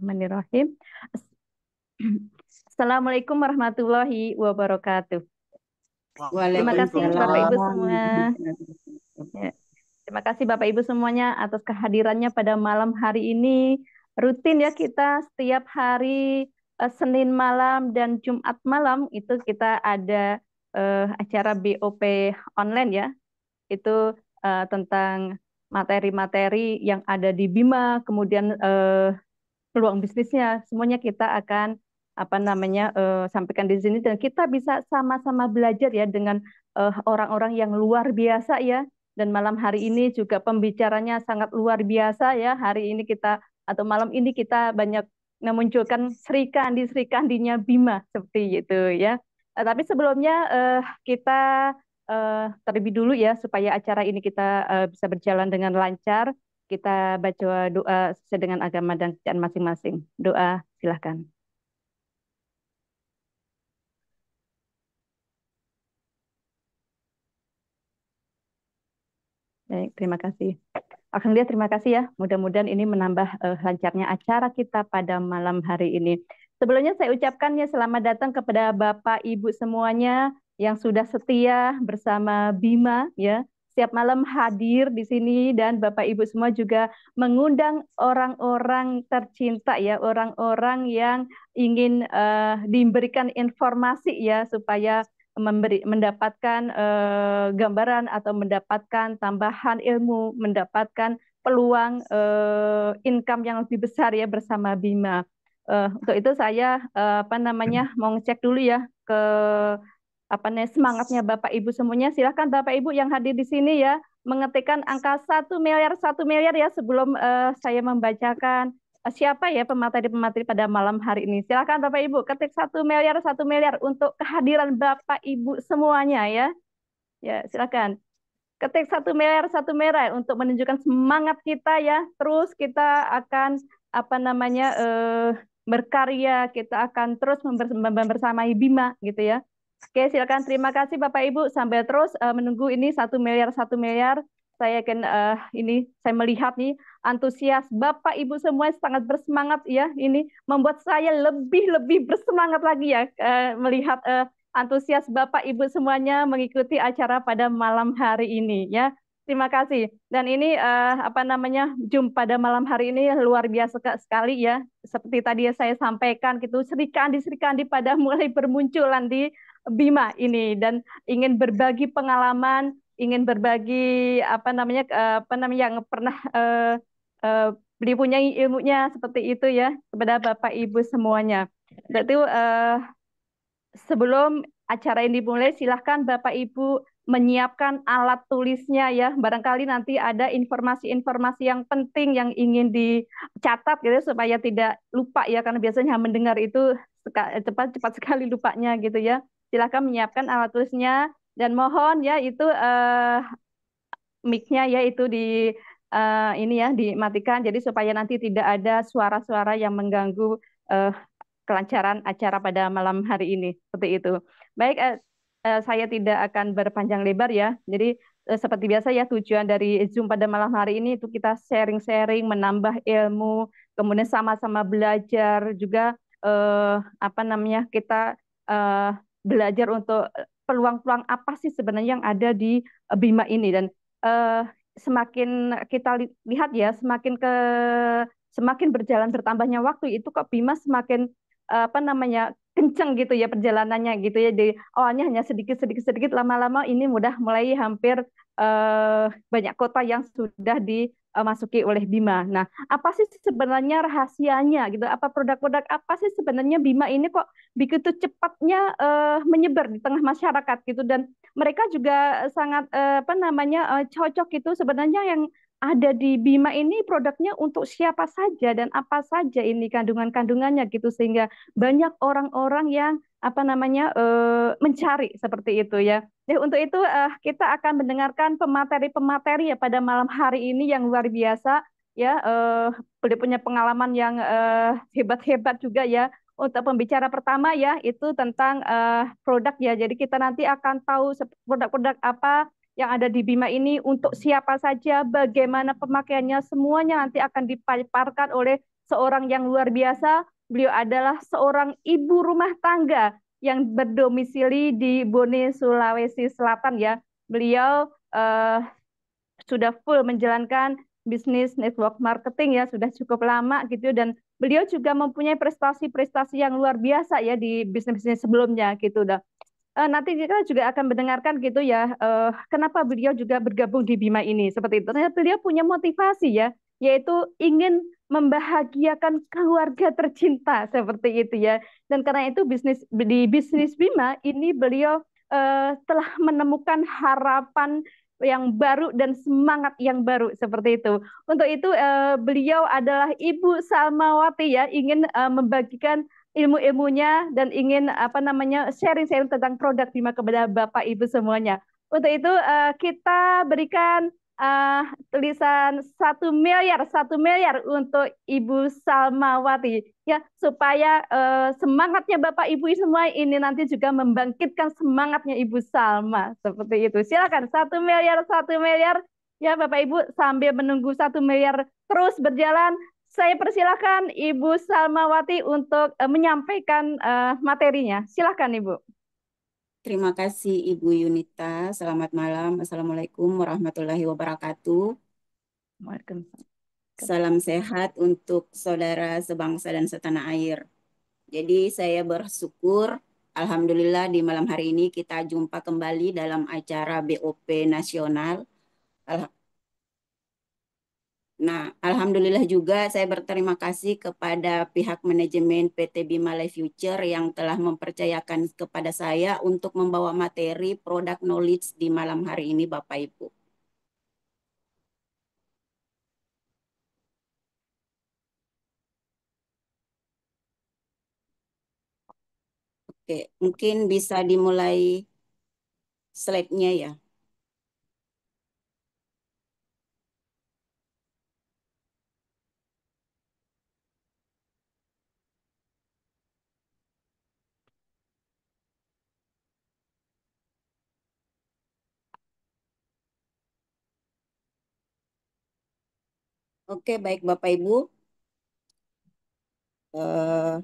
Bismillahirrahmanirrahim. Assalamualaikum warahmatullahi wabarakatuh. Terima kasih Bapak Waalaikumsalam. Ibu semua. Ya, terima kasih Bapak Ibu semuanya atas kehadirannya pada malam hari ini. Rutin ya kita setiap hari Senin malam dan Jumat malam itu kita ada acara BOP online ya. Itu tentang materi-materi yang ada di Bima, kemudian peluang bisnisnya semuanya kita akan sampaikan di sini dan kita bisa sama-sama belajar ya dengan orang-orang yang luar biasa ya, dan malam hari ini juga pembicaranya sangat luar biasa ya. Hari ini kita atau malam ini kita banyak memunculkan Sri Kandinya Bima seperti itu ya. Tapi sebelumnya kita terlebih dulu ya supaya acara ini kita bisa berjalan dengan lancar, kita baca doa sesuai dengan agama dan kepercayaan masing-masing. Doa, silahkan. Baik, terima kasih. Alhamdulillah, terima kasih ya. Mudah-mudahan ini menambah lancarnya acara kita pada malam hari ini. Sebelumnya saya ucapkan ya selamat datang kepada Bapak Ibu semuanya yang sudah setia bersama Bima ya. Setiap malam hadir di sini dan Bapak Ibu semua juga mengundang orang-orang tercinta ya, orang-orang yang ingin diberikan informasi ya supaya mendapatkan gambaran atau mendapatkan tambahan ilmu, mendapatkan peluang income yang lebih besar ya bersama Bima. Untuk itu saya mau ngecek dulu ya ke semangatnya Bapak Ibu semuanya. Silahkan Bapak Ibu yang hadir di sini ya mengetikkan angka 1 miliar ya sebelum saya membacakan siapa ya pemateri-pemateri pada malam hari ini. Silakan Bapak Ibu ketik 1 miliar untuk kehadiran Bapak Ibu semuanya ya. Ya, silakan. Ketik 1 miliar untuk menunjukkan semangat kita ya. Terus kita akan berkarya, kita akan terus membersamai Bima gitu ya. Oke, silakan. Terima kasih Bapak Ibu. Sambil terus menunggu ini 1 miliar. Saya akan saya melihat nih antusias Bapak Ibu semua sangat bersemangat ya. Ini membuat saya lebih bersemangat lagi ya melihat antusias Bapak Ibu semuanya mengikuti acara pada malam hari ini ya. Terima kasih. Dan ini jumpa pada malam hari ini luar biasa sekali ya. Seperti tadi saya sampaikan gitu, Sri Kandi pada mulai bermunculan di Bima ini dan ingin berbagi pengalaman, ingin berbagi yang pernah beliau punya ilmunya seperti itu ya kepada Bapak Ibu semuanya. Berarti sebelum acara ini dimulai, silahkan Bapak Ibu menyiapkan alat tulisnya ya. Barangkali nanti ada informasi-informasi yang penting yang ingin dicatat gitu supaya tidak lupa ya, karena biasanya mendengar itu cepat sekali lupanya gitu ya. Silahkan menyiapkan alat tulisnya dan mohon ya itu mic-nya ya itu ini ya dimatikan jadi supaya nanti tidak ada suara-suara yang mengganggu eh, kelancaran acara pada malam hari ini. Seperti itu. Baik, saya tidak akan berpanjang lebar ya. Jadi seperti biasa ya tujuan dari Zoom pada malam hari ini itu kita sharing-sharing, menambah ilmu, kemudian sama-sama belajar juga kita eh, belajar untuk peluang-peluang apa sih sebenarnya yang ada di Bima ini dan eh, semakin kita lihat ya semakin berjalan bertambahnya waktu itu kok Bima semakin kenceng gitu ya perjalanannya gitu ya. Di awalnya hanya sedikit lama-lama ini mudah mulai hampir banyak kota yang sudah dimasuki oleh Bima. Nah, apa sih sebenarnya rahasianya gitu? Apa produk-produk apa sih sebenarnya Bima ini kok begitu cepatnya menyebar di tengah masyarakat gitu dan mereka juga sangat cocok gitu sebenarnya yang ada di Bima ini produknya untuk siapa saja dan apa saja ini kandungan-kandungannya gitu sehingga banyak orang-orang yang mencari seperti itu ya. Jadi untuk itu kita akan mendengarkan pemateri-pemateri ya pada malam hari ini yang luar biasa ya. Beliau punya pengalaman yang hebat-hebat juga ya. Untuk pembicara pertama ya itu tentang produk ya. Jadi kita nanti akan tahu produk-produk apa yang ada di Bima ini untuk siapa saja, bagaimana pemakaiannya, semuanya nanti akan dipaparkan oleh seorang yang luar biasa. Beliau adalah seorang ibu rumah tangga yang berdomisili di Bone, Sulawesi Selatan ya. Beliau sudah full menjalankan bisnis network marketing ya, sudah cukup lama gitu, dan beliau juga mempunyai prestasi-prestasi yang luar biasa ya di bisnis-bisnis sebelumnya gitu. Nanti kita juga akan mendengarkan gitu ya, kenapa beliau juga bergabung di Bima ini seperti itu. Ternyata beliau punya motivasi ya, yaitu ingin membahagiakan keluarga tercinta seperti itu ya. Dan karena itu di bisnis Bima ini beliau telah menemukan harapan yang baru dan semangat yang baru seperti itu. Untuk itu beliau adalah Ibu Salmawati ya, ingin membagikan ilmu-ilmunya dan ingin apa namanya sharing-sharing tentang produk Bima kepada Bapak Ibu semuanya. Untuk itu kita berikan eh, tulisan 1 miliar untuk Ibu Salmawati ya, supaya semangatnya Bapak Ibu semua ini nanti juga membangkitkan semangatnya Ibu Salma seperti itu. Silakan 1 miliar, 1 miliar ya Bapak Ibu, sambil menunggu 1 miliar terus berjalan. Saya persilakan Ibu Salmawati untuk menyampaikan materinya. Silakan Ibu. Terima kasih Ibu Yunita. Selamat malam. Assalamualaikum warahmatullahi wabarakatuh. Waalaikumsalam. Salam sehat untuk saudara sebangsa dan setanah air. Jadi saya bersyukur, Alhamdulillah di malam hari ini kita jumpa kembali dalam acara BOP Nasional. Nah, Alhamdulillah juga saya berterima kasih kepada pihak manajemen PT Bima Life Future yang telah mempercayakan kepada saya untuk membawa materi produk knowledge di malam hari ini, Bapak Ibu. Oke, mungkin bisa dimulai slide-nya ya. Oke, baik Bapak Ibu. Eh,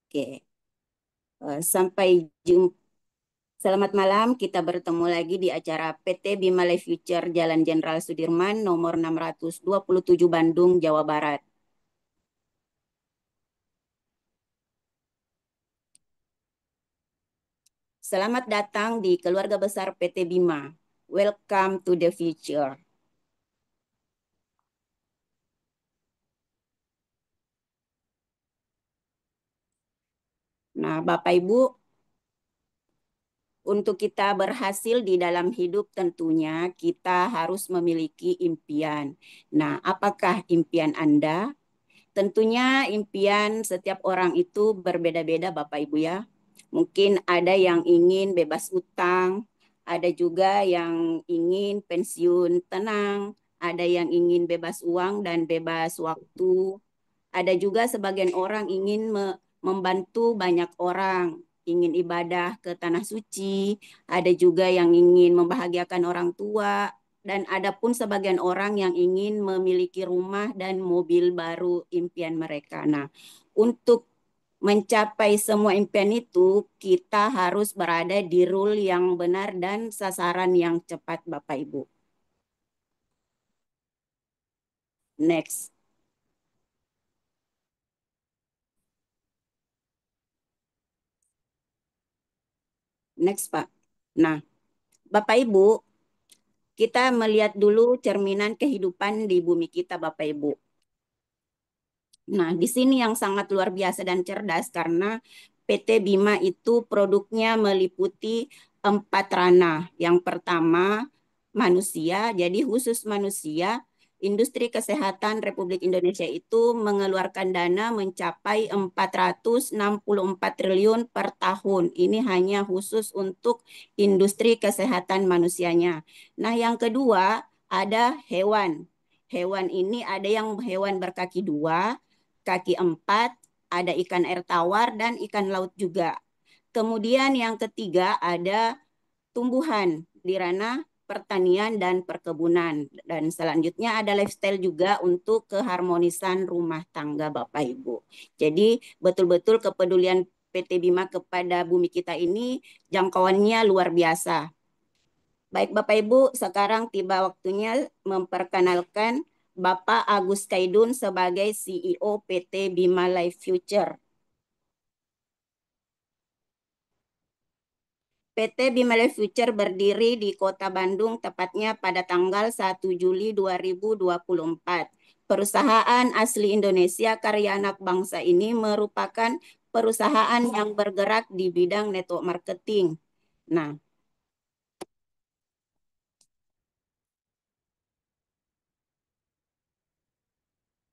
oke, sampai jumpa. Selamat malam, kita bertemu lagi di acara PT Bima Life Future Jalan Jenderal Sudirman nomor 627 Bandung, Jawa Barat. Selamat datang di keluarga besar PT Bima. Welcome to the future. Nah, Bapak Ibu, untuk kita berhasil di dalam hidup tentunya kita harus memiliki impian. Nah, apakah impian Anda? Tentunya impian setiap orang itu berbeda-beda Bapak Ibu ya. Mungkin ada yang ingin bebas utang, ada juga yang ingin pensiun tenang, ada yang ingin bebas uang dan bebas waktu. Ada juga sebagian orang ingin membantu banyak orang, ingin ibadah ke tanah suci, ada juga yang ingin membahagiakan orang tua, dan ada pun sebagian orang yang ingin memiliki rumah dan mobil baru impian mereka. Nah, untuk mencapai semua impian itu, kita harus berada di rule yang benar dan sasaran yang cepat, Bapak Ibu. Next, next Pak. Nah, Bapak Ibu, kita melihat dulu cerminan kehidupan di bumi kita, Bapak Ibu. Nah, di sini yang sangat luar biasa dan cerdas karena PT Bima itu produknya meliputi 4 ranah. Yang pertama, manusia. Jadi khusus manusia, industri kesehatan Republik Indonesia itu mengeluarkan dana mencapai 464 triliun per tahun. Ini hanya khusus untuk industri kesehatan manusianya. Nah, yang kedua ada hewan. Hewan ini ada yang hewan berkaki 2, kaki 4, ada ikan air tawar dan ikan laut juga. Kemudian yang ketiga ada tumbuhan di ranah pertanian dan perkebunan. Dan selanjutnya ada lifestyle juga untuk keharmonisan rumah tangga Bapak Ibu. Jadi betul-betul kepedulian PT Bima kepada bumi kita ini jangkauannya luar biasa. Baik Bapak Ibu, sekarang tiba waktunya memperkenalkan Bapak Agus Kaidun sebagai CEO PT Bima Life Future. PT Bima Life Future berdiri di Kota Bandung, tepatnya pada tanggal 1 Juli 2024. Perusahaan asli Indonesia karya anak bangsa ini merupakan perusahaan yang bergerak di bidang network marketing. Nah,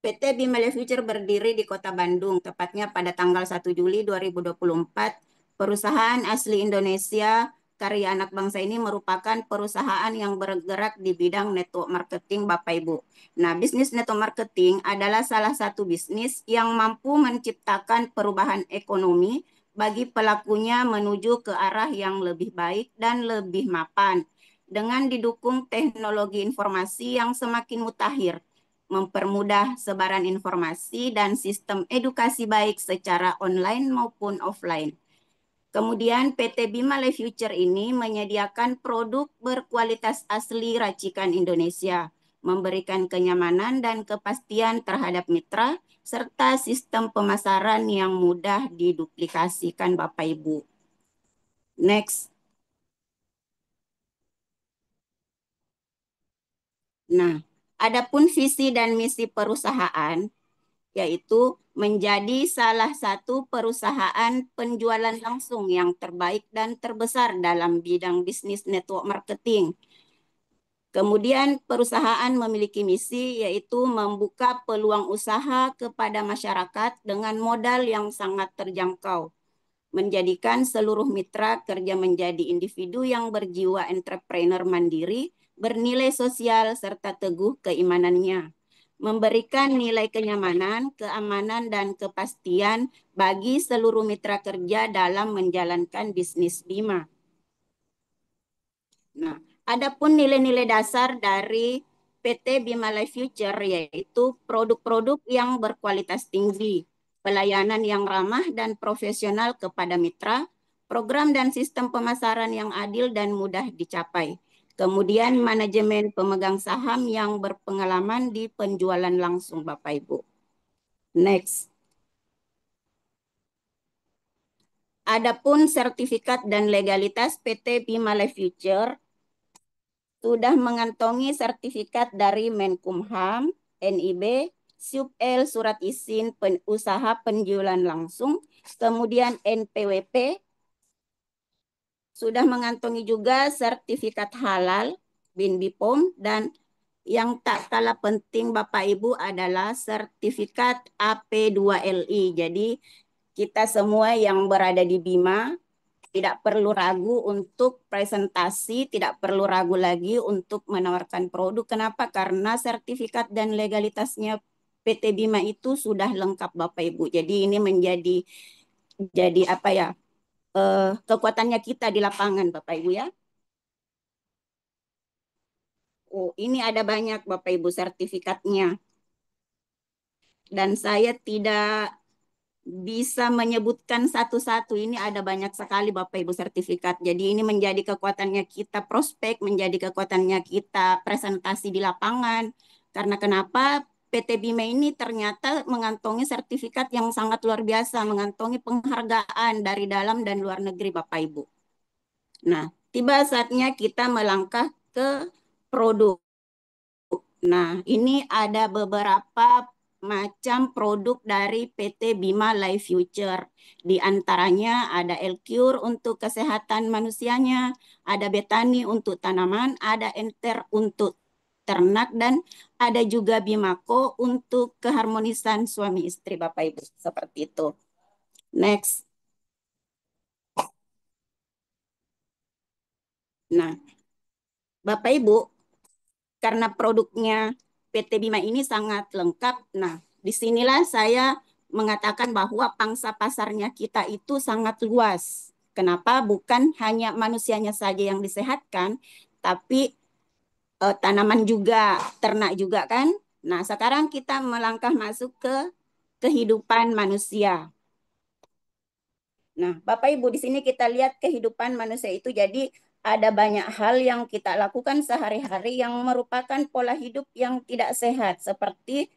PT Bima Life Future berdiri di Kota Bandung, tepatnya pada tanggal 1 Juli 2024. Perusahaan asli Indonesia karya anak bangsa ini merupakan perusahaan yang bergerak di bidang network marketing Bapak Ibu. Nah, bisnis network marketing adalah salah satu bisnis yang mampu menciptakan perubahan ekonomi bagi pelakunya menuju ke arah yang lebih baik dan lebih mapan dengan didukung teknologi informasi yang semakin mutakhir, mempermudah sebaran informasi dan sistem edukasi baik secara online maupun offline. Kemudian PT Bima Life Future ini menyediakan produk berkualitas asli racikan Indonesia, memberikan kenyamanan dan kepastian terhadap mitra, serta sistem pemasaran yang mudah diduplikasikan Bapak Ibu. Next. Nah, adapun visi dan misi perusahaan yaitu menjadi salah satu perusahaan penjualan langsung yang terbaik dan terbesar dalam bidang bisnis network marketing. Kemudian perusahaan memiliki misi yaitu membuka peluang usaha kepada masyarakat dengan modal yang sangat terjangkau, menjadikan seluruh mitra kerja menjadi individu yang berjiwa entrepreneur mandiri, bernilai sosial, serta teguh keimanannya, memberikan nilai kenyamanan, keamanan, dan kepastian bagi seluruh mitra kerja dalam menjalankan bisnis Bima. Nah, adapun nilai-nilai dasar dari PT Bima Life Future yaitu produk-produk yang berkualitas tinggi, pelayanan yang ramah dan profesional kepada mitra, program dan sistem pemasaran yang adil dan mudah dicapai. Kemudian manajemen pemegang saham yang berpengalaman di penjualan langsung Bapak Ibu. Next. Adapun sertifikat dan legalitas PT Bima Life Future sudah mengantongi sertifikat dari Menkumham, NIB, SUBL Surat Izin Usaha Penjualan Langsung, kemudian NPWP, sudah mengantongi juga sertifikat halal, BIN BIPOM, dan yang tak kalah penting Bapak Ibu adalah sertifikat AP2LI. Jadi kita semua yang berada di Bima tidak perlu ragu untuk presentasi, tidak perlu ragu lagi untuk menawarkan produk. Kenapa? Karena sertifikat dan legalitasnya PT Bima itu sudah lengkap Bapak Ibu. Jadi ini jadi apa ya? Kekuatannya kita di lapangan Bapak Ibu ya. Oh, ini ada banyak Bapak Ibu sertifikatnya. Dan saya tidak bisa menyebutkan satu-satu. Ini ada banyak sekali Bapak Ibu sertifikat. Jadi ini menjadi kekuatannya kita prospek, menjadi kekuatannya kita presentasi di lapangan. Karena kenapa PT Bima ini ternyata mengantongi sertifikat yang sangat luar biasa, mengantongi penghargaan dari dalam dan luar negeri Bapak Ibu. Nah, tiba saatnya kita melangkah ke produk. Nah, ini ada beberapa macam produk dari PT Bima Life Future. Di antaranya ada Elcure untuk kesehatan manusianya, ada Betani untuk tanaman, ada Enter untuk ternak, dan ada juga Bimako untuk keharmonisan suami istri Bapak Ibu. Seperti itu. Next. Nah, Bapak Ibu, karena produknya PT Bima ini sangat lengkap. Nah, disinilah saya mengatakan bahwa pangsa pasarnya kita itu sangat luas. Kenapa? Bukan hanya manusianya saja yang disehatkan, tapi tanaman juga, ternak juga kan. Nah, sekarang kita melangkah masuk ke kehidupan manusia. Nah, Bapak Ibu, di sini kita lihat kehidupan manusia itu jadi ada banyak hal yang kita lakukan sehari-hari yang merupakan pola hidup yang tidak sehat, seperti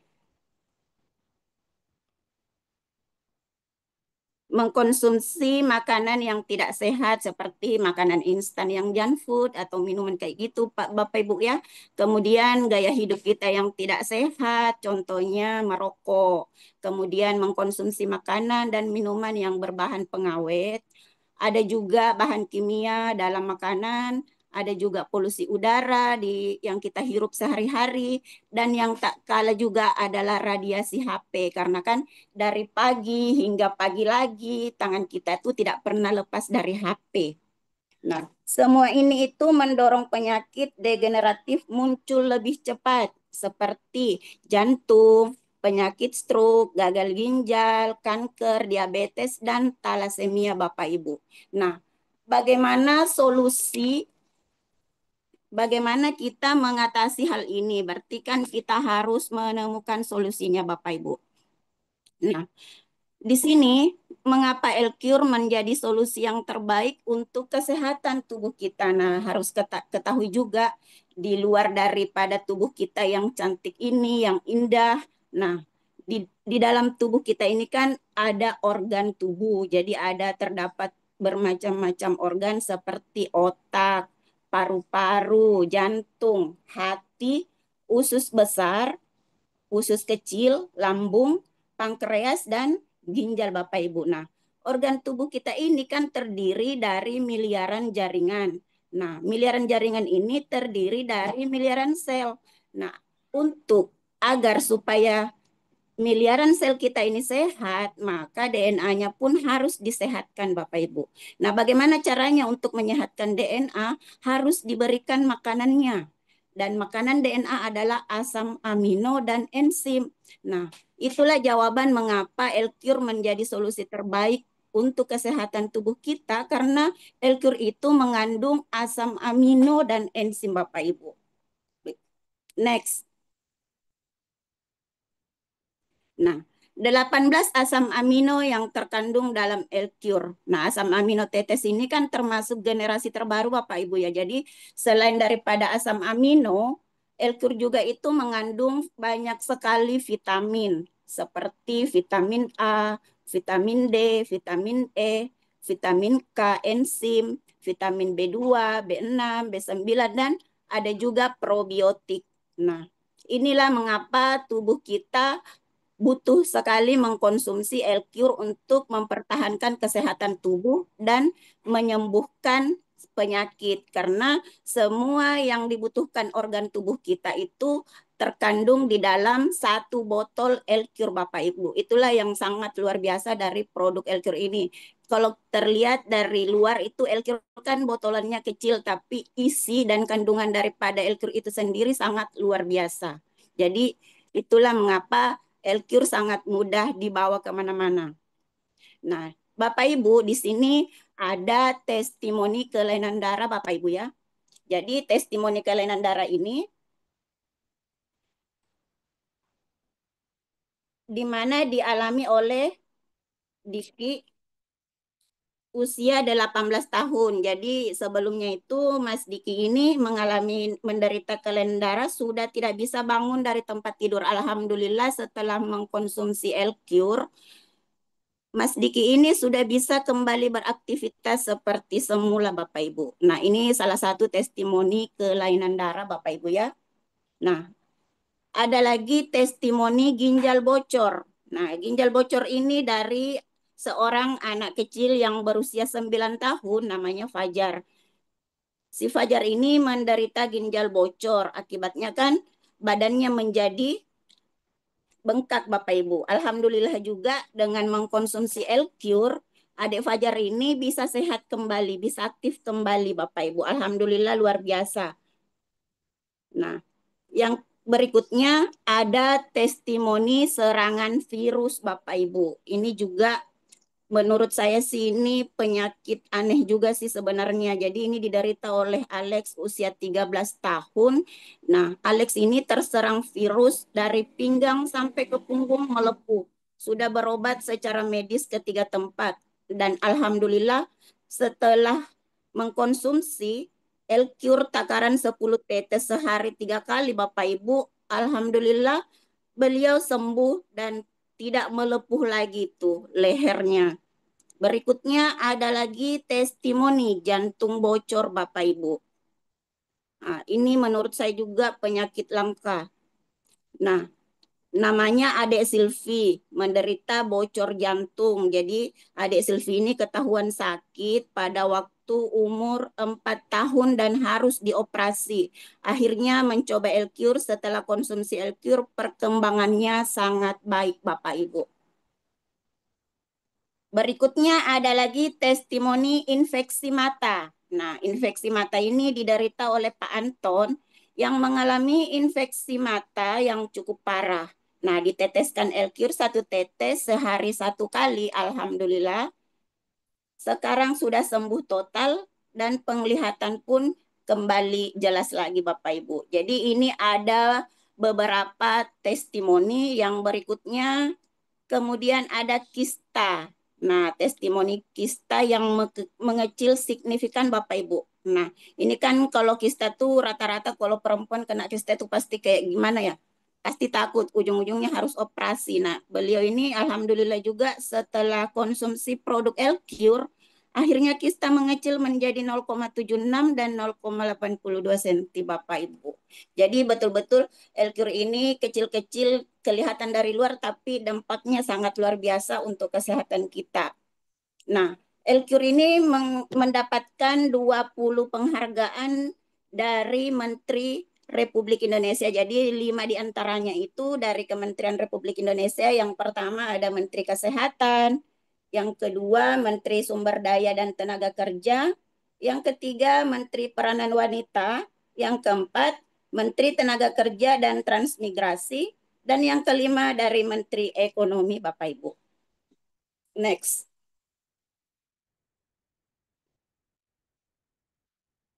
mengkonsumsi makanan yang tidak sehat seperti makanan instan yang junk food atau minuman kayak gitu Pak Bapak Ibu ya. Kemudian gaya hidup kita yang tidak sehat, contohnya merokok. Kemudian mengkonsumsi makanan dan minuman yang berbahan pengawet. Ada juga bahan kimia dalam makanan, ada juga polusi udara di yang kita hirup sehari-hari dan yang tak kalah juga adalah radiasi HP karena kan dari pagi hingga pagi lagi, tangan kita itu tidak pernah lepas dari HP. Nah, semua ini itu mendorong penyakit degeneratif muncul lebih cepat, seperti jantung, penyakit stroke, gagal ginjal, kanker, diabetes, dan talasemia Bapak Ibu. Nah, bagaimana solusi, bagaimana kita mengatasi hal ini? Berarti kan kita harus menemukan solusinya Bapak Ibu. Nah, di sini, mengapa L-Cure menjadi solusi yang terbaik untuk kesehatan tubuh kita? Nah, harus ketahui juga di luar daripada tubuh kita yang cantik ini, yang indah. Nah, di dalam tubuh kita ini kan ada organ tubuh. Jadi ada terdapat bermacam-macam organ seperti otak, paru-paru, jantung, hati, usus besar, usus kecil, lambung, pankreas, dan ginjal Bapak Ibu. Nah, organ tubuh kita ini kan terdiri dari miliaran jaringan. Nah, miliaran jaringan ini terdiri dari miliaran sel. Nah, untuk agar supaya miliaran sel kita ini sehat, maka DNA-nya pun harus disehatkan Bapak Ibu. Nah, bagaimana caranya untuk menyehatkan DNA? Harus diberikan makanannya. Dan makanan DNA adalah asam amino dan enzim. Nah, itulah jawaban mengapa L-Cure menjadi solusi terbaik untuk kesehatan tubuh kita karena L-Cure itu mengandung asam amino dan enzim Bapak Ibu. Next. Nah, 18 asam amino yang terkandung dalam L-Cure. Nah, asam amino tetes ini kan termasuk generasi terbaru Bapak Ibu ya. Jadi selain daripada asam amino, L-Cure juga itu mengandung banyak sekali vitamin seperti vitamin A, vitamin D, vitamin E, vitamin K, enzim, vitamin B2, B6, B9 dan ada juga probiotik. Nah, inilah mengapa tubuh kita butuh sekali mengkonsumsi L-Cure untuk mempertahankan kesehatan tubuh dan menyembuhkan penyakit karena semua yang dibutuhkan organ tubuh kita itu terkandung di dalam satu botol L-Cure Bapak Ibu. Itulah yang sangat luar biasa dari produk L-Cure ini. Kalau terlihat dari luar itu L-Cure kan botolannya kecil tapi isi dan kandungan daripada L-Cure itu sendiri sangat luar biasa. Jadi itulah mengapa L-Cure sangat mudah dibawa kemana-mana. Nah, Bapak Ibu, di sini ada testimoni kelainan darah Bapak Ibu ya. Jadi testimoni kelainan darah ini di mana dialami oleh Diki usia 18 tahun. Jadi sebelumnya itu Mas Diki ini mengalami menderita kelainan darah sudah tidak bisa bangun dari tempat tidur. Alhamdulillah setelah mengkonsumsi L-Cure Mas Diki ini sudah bisa kembali beraktivitas seperti semula Bapak Ibu. Nah, ini salah satu testimoni kelainan darah Bapak Ibu ya. Nah, ada lagi testimoni ginjal bocor. Nah, ginjal bocor ini dari seorang anak kecil yang berusia 9 tahun namanya Fajar. Si Fajar ini menderita ginjal bocor. Akibatnya kan badannya menjadi bengkak Bapak Ibu. Alhamdulillah juga dengan mengkonsumsi L-Cure, adik Fajar ini bisa sehat kembali, bisa aktif kembali Bapak Ibu. Alhamdulillah luar biasa. Nah, yang berikutnya ada testimoni serangan virus Bapak Ibu. Ini juga menurut saya sih ini penyakit aneh juga sih sebenarnya. Jadi ini diderita oleh Alex usia 13 tahun. Nah, Alex ini terserang virus dari pinggang sampai ke punggung melepuh. Sudah berobat secara medis ke 3 tempat. Dan alhamdulillah setelah mengkonsumsi L-Cure takaran 10 tetes sehari 3 kali Bapak Ibu, alhamdulillah beliau sembuh dan tidak melepuh lagi tuh lehernya. Berikutnya ada lagi testimoni jantung bocor Bapak Ibu. Nah, ini menurut saya juga penyakit langka. Nah, namanya Adek Silvi, menderita bocor jantung. Jadi Adek Silvi ini ketahuan sakit pada waktu umur 4 tahun dan harus dioperasi. Akhirnya mencoba L-Cure, setelah konsumsi L-Cure perkembangannya sangat baik Bapak Ibu. Berikutnya ada lagi testimoni infeksi mata. Nah, infeksi mata ini diderita oleh Pak Anton yang mengalami infeksi mata yang cukup parah. Nah, diteteskan L-Cure 1 tetes sehari 1 kali, alhamdulillah. Sekarang sudah sembuh total dan penglihatan pun kembali jelas lagi Bapak Ibu. Jadi ini ada beberapa testimoni yang berikutnya. Kemudian ada kista. Nah, testimoni kista yang mengecil signifikan Bapak Ibu. Nah, ini kan kalau kista tuh rata-rata kalau perempuan kena kista tuh pasti kayak gimana ya? Pasti takut, ujung-ujungnya harus operasi. Nah, beliau ini alhamdulillah juga setelah konsumsi produk L-Cure, akhirnya kista mengecil menjadi 0,76 dan 0,82 cm Bapak Ibu. Jadi betul-betul L-Cure ini kecil-kecil kelihatan dari luar tapi dampaknya sangat luar biasa untuk kesehatan kita. Nah, L-Cure ini mendapatkan 20 penghargaan dari Menteri Republik Indonesia. Jadi 5 diantaranya itu dari Kementerian Republik Indonesia. Yang pertama ada Menteri Kesehatan, yang kedua Menteri Sumber Daya dan Tenaga Kerja, yang ketiga Menteri Peranan Wanita, yang keempat Menteri Tenaga Kerja dan Transmigrasi, dan yang kelima dari Menteri Ekonomi Bapak Ibu. Next.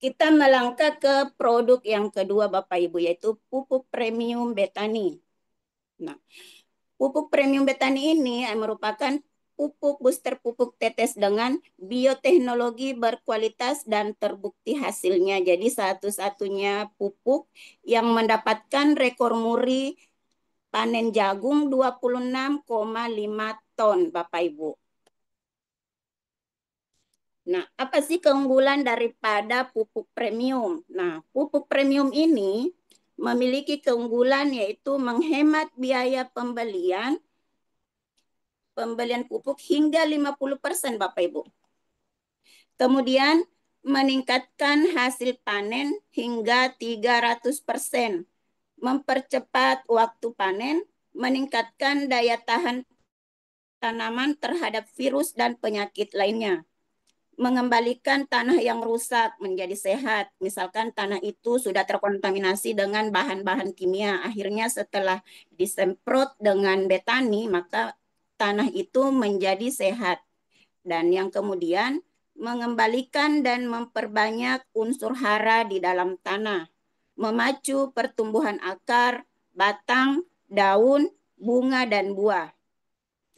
Kita melangkah ke produk yang kedua Bapak Ibu, yaitu pupuk premium betani. Nah, pupuk premium betani ini merupakan pupuk booster pupuk tetes dengan bioteknologi berkualitas dan terbukti hasilnya. Jadi satu-satunya pupuk yang mendapatkan rekor muri panen jagung 26,5 ton Bapak Ibu. Nah, apa sih keunggulan daripada pupuk premium? Nah, pupuk premium ini memiliki keunggulan yaitu menghemat biaya pembelian pupuk hingga 50% Bapak Ibu. Kemudian meningkatkan hasil panen hingga 300%, mempercepat waktu panen, meningkatkan daya tahan tanaman terhadap virus dan penyakit lainnya, mengembalikan tanah yang rusak menjadi sehat. Misalkan tanah itu sudah terkontaminasi dengan bahan-bahan kimia, akhirnya setelah disemprot dengan betani, maka tanah itu menjadi sehat. Dan yang kemudian mengembalikan dan memperbanyak unsur hara di dalam tanah, memacu pertumbuhan akar, batang, daun, bunga, dan buah.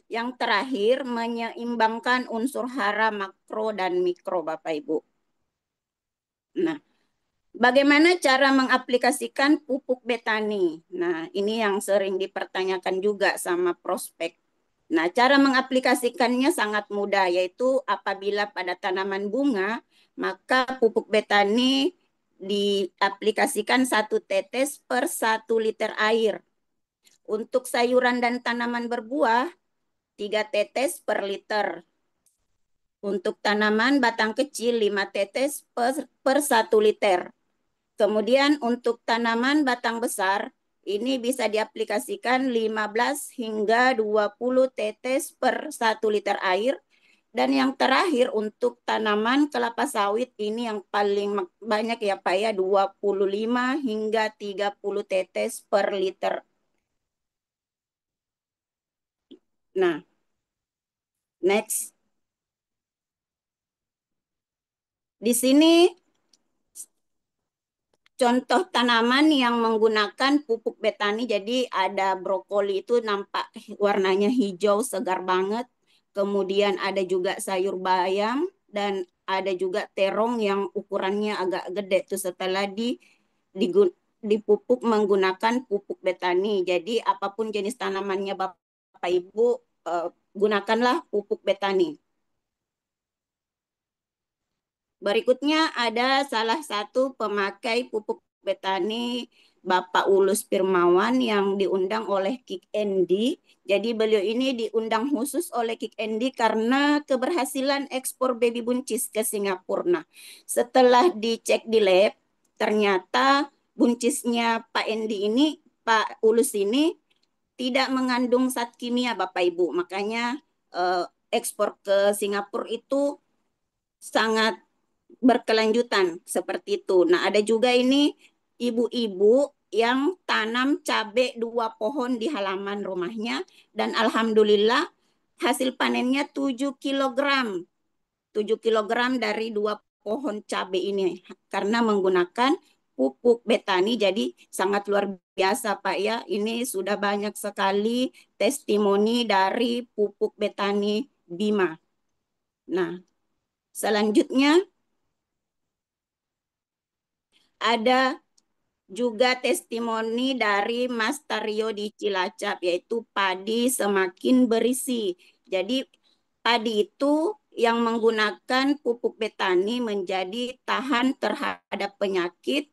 Yang terakhir, menyeimbangkan unsur hara makro dan mikro, Bapak Ibu. Nah, bagaimana cara mengaplikasikan pupuk betani? Nah, ini yang sering dipertanyakan juga sama prospek. Nah, cara mengaplikasikannya sangat mudah, yaitu apabila pada tanaman bunga, maka pupuk betani diaplikasikan 1 tetes per 1 liter air. Untuk sayuran dan tanaman berbuah, 3 tetes per liter. Untuk tanaman batang kecil 5 tetes per 1 liter. Kemudian untuk tanaman batang besar, ini bisa diaplikasikan 15 hingga 20 tetes per 1 liter air. Dan yang terakhir untuk tanaman kelapa sawit ini yang paling banyak ya Pak ya, 25 hingga 30 tetes per liter. Nah, next. Di sini contoh tanaman yang menggunakan pupuk betani. Jadi ada brokoli itu nampak warnanya hijau segar banget. Kemudian ada juga sayur bayam dan ada juga terong yang ukurannya agak gede tuh setelah dipupuk menggunakan pupuk betani. Jadi apapun jenis tanamannya Bapak Ibu gunakanlah pupuk betani. Berikutnya ada salah satu pemakai pupuk betani Bapak Ulus Firmawan yang diundang oleh Kik Endi. Jadi beliau ini diundang khusus oleh Kik Endi karena keberhasilan ekspor baby buncis ke Singapura. Nah, setelah dicek di lab, ternyata buncisnya Pak Endi ini, Pak Ulus ini tidak mengandung zat kimia Bapak Ibu. Makanya eh, ekspor ke Singapura itu sangat berkelanjutan seperti itu. Nah, ada juga ini ibu-ibu yang tanam cabai 2 pohon di halaman rumahnya dan alhamdulillah hasil panennya 7 kilogram. 7 kilogram dari 2 pohon cabai ini karena menggunakan pupuk betani. Jadi sangat luar biasa Pak ya. Ini sudah banyak sekali testimoni dari pupuk betani Bima. Nah, selanjutnya ada juga testimoni dari Mas Taryo di Cilacap, yaitu padi semakin berisi. Jadi padi itu yang menggunakan pupuk betani menjadi tahan terhadap penyakit,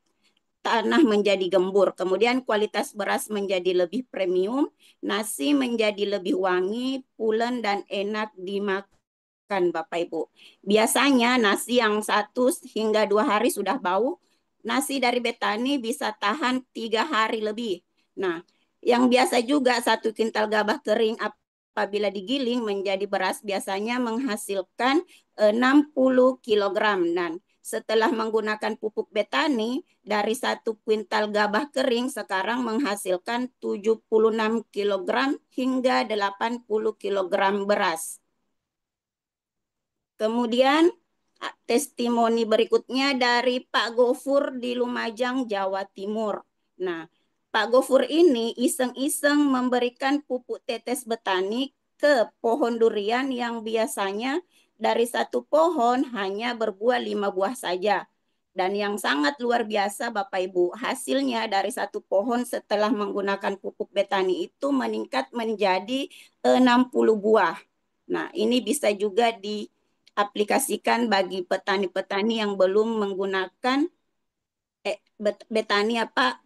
tanah menjadi gembur. Kemudian kualitas beras menjadi lebih premium, nasi menjadi lebih wangi, pulen dan enak dimakan Bapak Ibu. Biasanya nasi yang 1 hingga 2 hari sudah bau, nasi dari betani bisa tahan 3 hari lebih. Nah, yang biasa juga 1 kintal gabah kering apabila digiling menjadi beras biasanya menghasilkan 60 kilogram. Dan setelah menggunakan pupuk betani, dari 1 kuintal gabah kering sekarang menghasilkan 76 kilogram hingga 80 kilogram beras. Kemudian testimoni berikutnya dari Pak Gofur di Lumajang, Jawa Timur. Nah, Pak Gofur ini iseng-iseng memberikan pupuk tetes betani ke pohon durian yang biasanya dari 1 pohon hanya berbuah 5 buah saja. Dan yang sangat luar biasa Bapak Ibu, hasilnya dari 1 pohon setelah menggunakan pupuk betani itu meningkat menjadi 60 buah. Nah, ini bisa juga diaplikasikan bagi petani-petani yang belum menggunakan betani apa.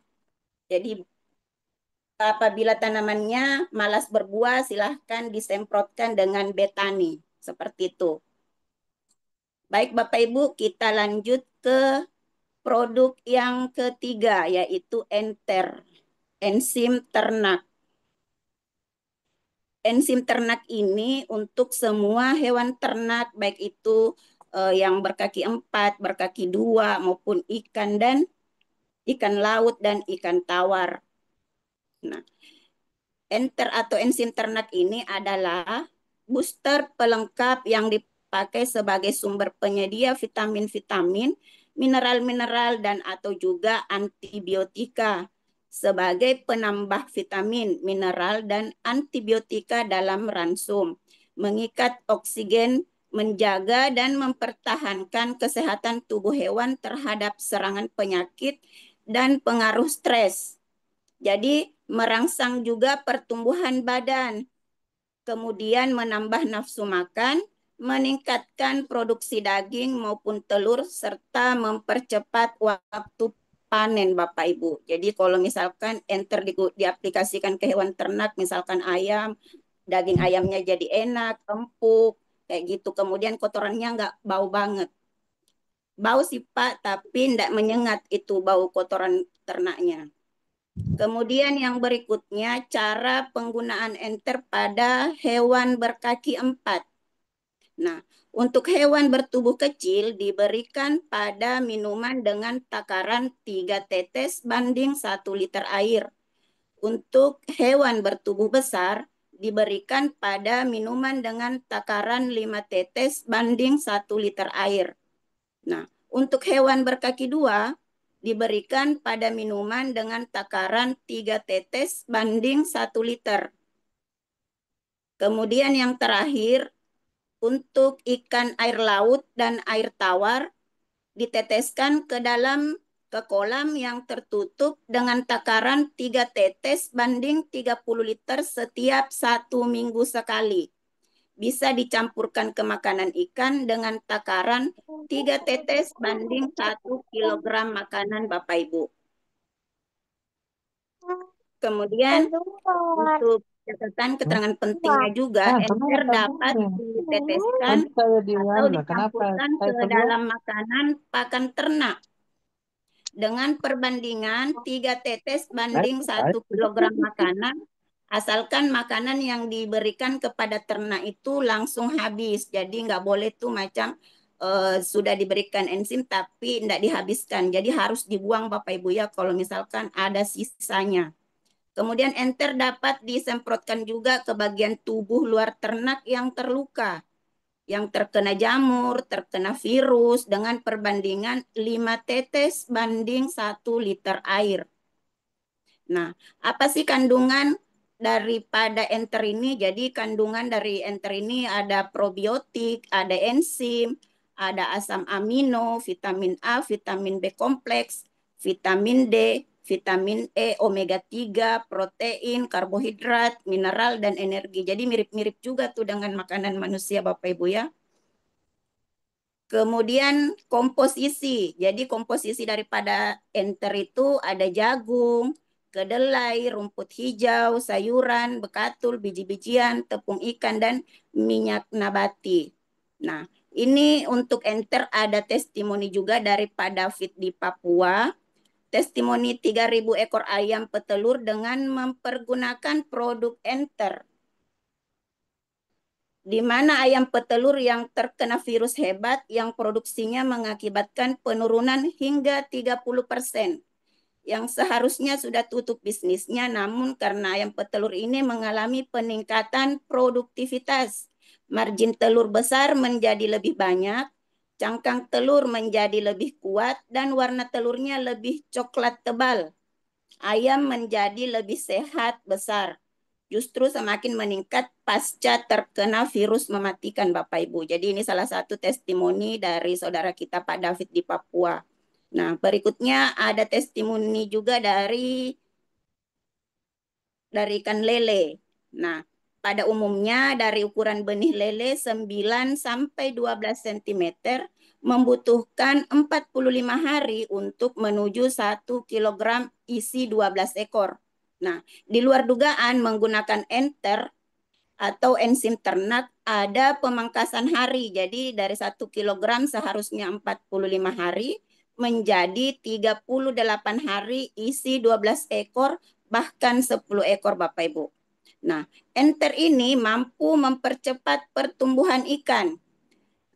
Jadi apabila tanamannya malas berbuah, silahkan disemprotkan dengan betani. Seperti itu. Baik Bapak Ibu, kita lanjut ke produk yang ketiga, yaitu enter, enzim ternak. Enzim ternak ini untuk semua hewan ternak, baik itu yang berkaki 4, berkaki 2, maupun ikan dan ikan laut dan ikan tawar. Nah, enter atau enzim ternak ini adalah booster pelengkap yang dipakai sebagai sumber penyedia vitamin-vitamin, mineral-mineral, dan atau juga antibiotika sebagai penambah vitamin, mineral, dan antibiotika dalam ransum, mengikat oksigen, menjaga dan mempertahankan kesehatan tubuh hewan terhadap serangan penyakit dan pengaruh stres. Jadi merangsang juga pertumbuhan badan, kemudian menambah nafsu makan, meningkatkan produksi daging maupun telur, serta mempercepat waktu panen Bapak Ibu. Jadi kalau misalkan enter diaplikasikan ke hewan ternak, misalkan ayam, daging ayamnya jadi enak, empuk, kayak gitu. Kemudian kotorannya nggak bau banget. Bau sih Pak, tapi tidak menyengat itu bau kotoran ternaknya. Kemudian yang berikutnya, cara penggunaan enter pada hewan berkaki 4. Nah, untuk hewan bertubuh kecil diberikan pada minuman dengan takaran 3 tetes banding 1 liter air. Untuk hewan bertubuh besar diberikan pada minuman dengan takaran 5 tetes banding 1 liter air. Nah, Untuk hewan berkaki dua, diberikan pada minuman dengan takaran 3 tetes banding 1 liter. Kemudian yang terakhir, untuk ikan air laut dan air tawar, diteteskan ke kolam yang tertutup dengan takaran 3 tetes banding 30 liter setiap 1 minggu sekali. Bisa dicampurkan ke makanan ikan dengan takaran 3 tetes banding 1 kilogram makanan Bapak Ibu. Kemudian untuk catatan keterangan pentingnya juga, encer dapat diteteskan Nanti saya di atau anu, kenapa dicampurkan saya ke keluar? dalam makanan pakan ternak dengan perbandingan 3 tetes banding 1 kilogram makanan, asalkan makanan yang diberikan kepada ternak itu langsung habis. Jadi nggak boleh tuh macam sudah diberikan enzim tapi tidak dihabiskan. Jadi harus dibuang Bapak Ibu ya kalau misalkan ada sisanya. Kemudian enter dapat disemprotkan juga ke bagian tubuh luar ternak yang terluka, yang terkena jamur, terkena virus dengan perbandingan 5 tetes banding 1 liter air. Nah, apa sih kandungan daripada enter ini? Jadi kandungan dari enter ini ada probiotik, ada enzim, ada asam amino, vitamin A, vitamin B kompleks, vitamin D, vitamin E, omega 3, protein, karbohidrat, mineral, dan energi. Jadi mirip-mirip juga tuh dengan makanan manusia Bapak Ibu ya. Kemudian komposisi. Jadi komposisi daripada enter itu ada jagung, kedelai, rumput hijau, sayuran, bekatul, biji-bijian, tepung ikan, dan minyak nabati. Nah, ini untuk enter ada testimoni juga daripada Fit di Papua. Testimoni 3.000 ekor ayam petelur dengan mempergunakan produk enter, di mana ayam petelur yang terkena virus hebat yang produksinya mengakibatkan penurunan hingga 30%, yang seharusnya sudah tutup bisnisnya, namun karena ayam petelur ini mengalami peningkatan produktivitas, margin telur besar menjadi lebih banyak, cangkang telur menjadi lebih kuat, dan warna telurnya lebih coklat tebal. Ayam menjadi lebih sehat besar, justru semakin meningkat pasca terkena virus mematikan Bapak Ibu. Jadi ini salah satu testimoni dari saudara kita Pak David di Papua. Nah, berikutnya ada testimoni juga dari ikan lele. Nah, pada umumnya dari ukuran benih lele 9 sampai 12 cm membutuhkan 45 hari untuk menuju 1 kilogram isi 12 ekor. Nah, di luar dugaan menggunakan enter atau enzim ternak ada pemangkasan hari. Jadi dari 1 kilogram seharusnya 45 hari menjadi 38 hari isi 12 ekor bahkan 10 ekor Bapak Ibu. Nah, enter ini mampu mempercepat pertumbuhan ikan.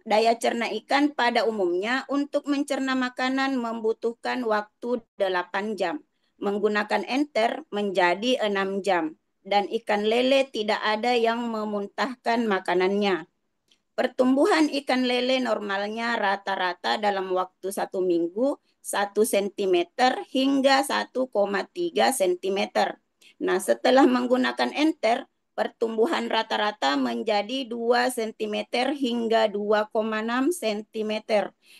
Daya cerna ikan pada umumnya untuk mencerna makanan membutuhkan waktu 8 jam. Menggunakan enter menjadi 6 jam. Dan ikan lele tidak ada yang memuntahkan makanannya. Pertumbuhan ikan lele normalnya rata-rata dalam waktu 1 minggu 1 cm hingga 1,3 cm. Nah, setelah menggunakan enter, pertumbuhan rata-rata menjadi 2 cm hingga 2,6 cm.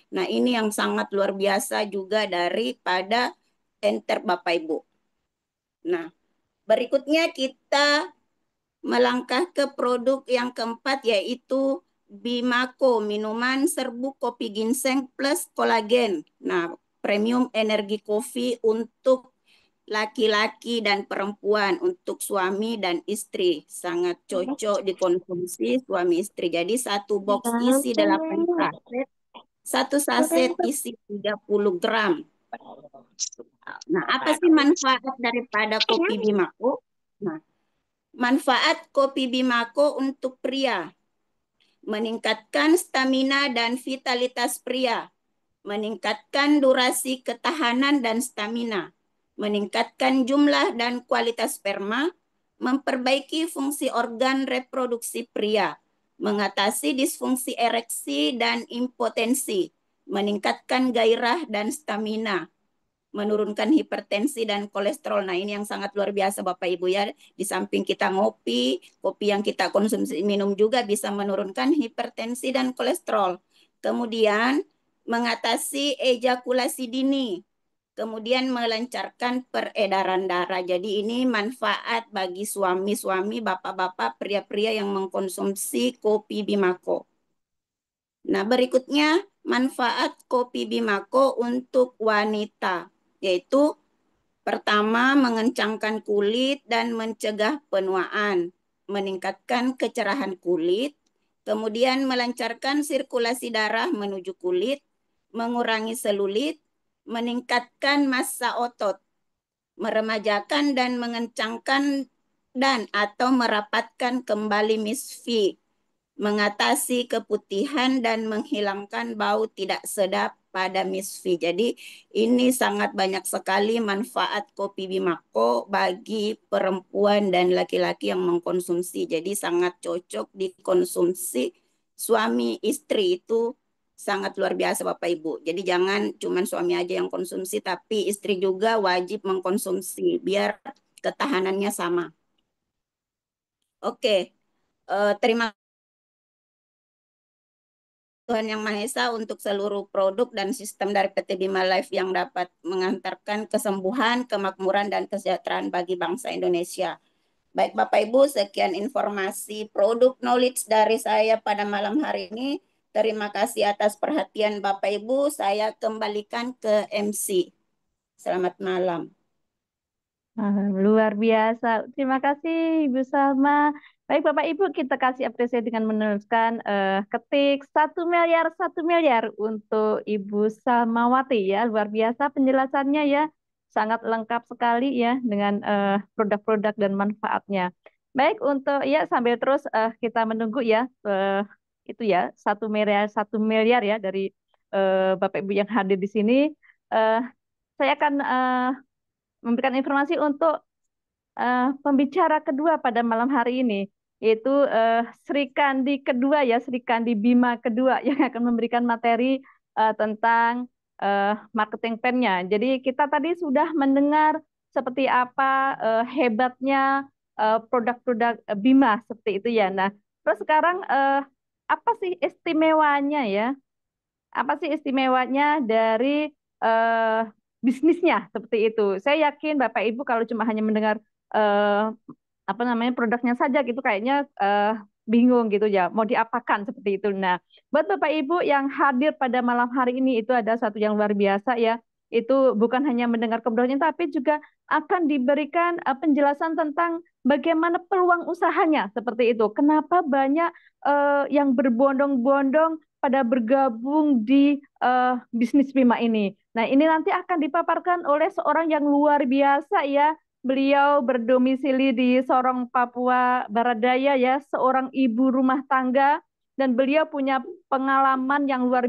Nah, ini yang sangat luar biasa juga daripada enter Bapak Ibu. Nah, berikutnya kita melangkah ke produk yang keempat yaitu Bimako, minuman serbuk kopi ginseng plus kolagen. Nah, premium energi kopi untuk laki-laki dan perempuan, untuk suami dan istri. Sangat cocok dikonsumsi suami istri. Jadi satu box isi 8 saset, satu saset isi 30 gram. Nah, apa sih manfaat daripada kopi Bimako? Nah, manfaat kopi Bimako untuk pria: meningkatkan stamina dan vitalitas pria, meningkatkan durasi ketahanan dan stamina, meningkatkan jumlah dan kualitas sperma, memperbaiki fungsi organ reproduksi pria, mengatasi disfungsi ereksi dan impotensi, meningkatkan gairah dan stamina, menurunkan hipertensi dan kolesterol. Nah, ini yang sangat luar biasa Bapak Ibu ya. Di samping kita ngopi, kopi yang kita konsumsi minum juga bisa menurunkan hipertensi dan kolesterol. Kemudian mengatasi ejakulasi dini. Kemudian melancarkan peredaran darah. Jadi ini manfaat bagi suami-suami, bapak-bapak, pria-pria yang mengkonsumsi kopi Bimako. Nah, berikutnya manfaat kopi Bimako untuk wanita, yaitu pertama, mengencangkan kulit dan mencegah penuaan, meningkatkan kecerahan kulit, kemudian melancarkan sirkulasi darah menuju kulit, mengurangi selulit, meningkatkan massa otot, meremajakan dan mengencangkan dan atau merapatkan kembali misfi, mengatasi keputihan dan menghilangkan bau tidak sedap pada misfi. Jadi ini sangat banyak sekali manfaat kopi Bimako bagi perempuan dan laki-laki yang mengkonsumsi. Jadi sangat cocok dikonsumsi suami istri, itu sangat luar biasa Bapak Ibu. Jadi jangan cuma suami aja yang konsumsi, tapi istri juga wajib mengkonsumsi biar ketahanannya sama. Oke, terima Tuhan Yang Maha Esa untuk seluruh produk dan sistem dari PT Bima Life yang dapat mengantarkan kesembuhan, kemakmuran, dan kesejahteraan bagi bangsa Indonesia. Baik Bapak Ibu, sekian informasi produk knowledge dari saya pada malam hari ini. Terima kasih atas perhatian Bapak Ibu. Saya kembalikan ke MC. Selamat malam. Luar biasa. Terima kasih Ibu Salma. Baik Bapak Ibu, kita kasih apresiasi dengan menuliskan ketik 1 miliar untuk Ibu Salmawati ya. Luar biasa penjelasannya ya. Sangat lengkap sekali ya dengan produk-produk dan manfaatnya. Baik untuk ya sambil terus kita menunggu ya itu ya 1 miliar ya dari Bapak Ibu yang hadir di sini. Eh, saya akan memberikan informasi untuk pembicara kedua pada malam hari ini, yaitu Sri Kandi kedua ya, Sri Kandi Bima kedua yang akan memberikan materi tentang marketing plan-nya. Jadi kita tadi sudah mendengar seperti apa hebatnya produk-produk Bima seperti itu ya. Nah, terus sekarang apa sih istimewanya ya? Apa sih istimewanya dari eh, bisnisnya seperti itu? Saya yakin Bapak Ibu kalau cuma hanya mendengar eh, apa namanya produknya saja gitu kayaknya bingung gitu ya mau diapakan seperti itu. Nah, buat Bapak Ibu yang hadir pada malam hari ini itu ada satu yang luar biasa ya. Itu bukan hanya mendengar produknya tapi juga akan diberikan penjelasan tentang bagaimana peluang usahanya seperti itu. Kenapa banyak yang berbondong-bondong pada bergabung di bisnis Bima ini. Nah, ini nanti akan dipaparkan oleh seorang yang luar biasa ya. Beliau berdomisili di Sorong, Papua Barat Daya ya, seorang ibu rumah tangga dan beliau punya pengalaman yang luar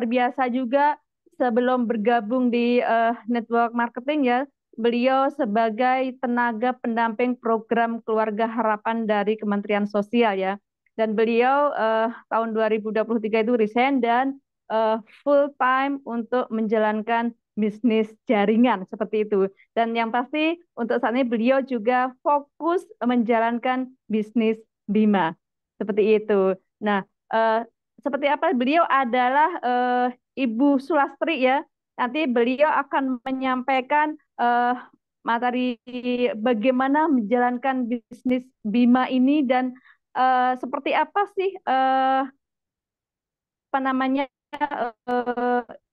biasa juga sebelum bergabung di network marketing ya. Beliau sebagai tenaga pendamping program Keluarga Harapan dari Kementerian Sosial ya. Dan beliau tahun 2023 itu resign dan full time untuk menjalankan bisnis jaringan seperti itu. Dan yang pasti untuk saat ini beliau juga fokus menjalankan bisnis Bima. Seperti itu. Nah, seperti apa? Beliau adalah Ibu Sulastri ya. Nanti beliau akan menyampaikan materi bagaimana menjalankan bisnis Bima ini dan seperti apa sih apa namanya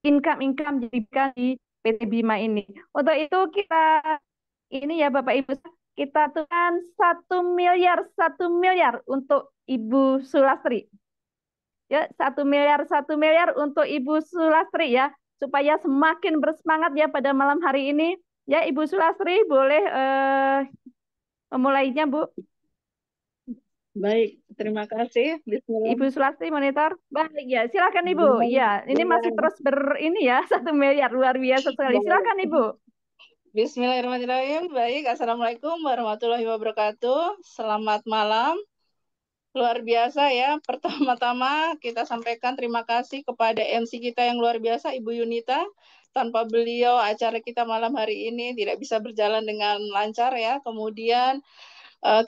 income-income jadikan di PT Bima ini. Untuk itu kita ini ya Bapak Ibu kita tukan 1 miliar untuk Ibu Sulastri. Ya, 1 miliar untuk Ibu Sulastri ya supaya semakin bersemangat ya pada malam hari ini. Ya Ibu Sulastri boleh memulainya Bu. Baik, terima kasih. Bismillah. Ibu Sulastri monitor. Baik ya, silakan Ibu. Ya, ini masih terus ini ya 1 miliar luar biasa sekali. Silakan Ibu. Bismillahirrahmanirrahim. Baik, Assalamualaikum warahmatullahi wabarakatuh. Selamat malam. Luar biasa ya. Pertama-tama kita sampaikan terima kasih kepada MC kita yang luar biasa, Ibu Yunita. Tanpa beliau acara kita malam hari ini tidak bisa berjalan dengan lancar ya. Kemudian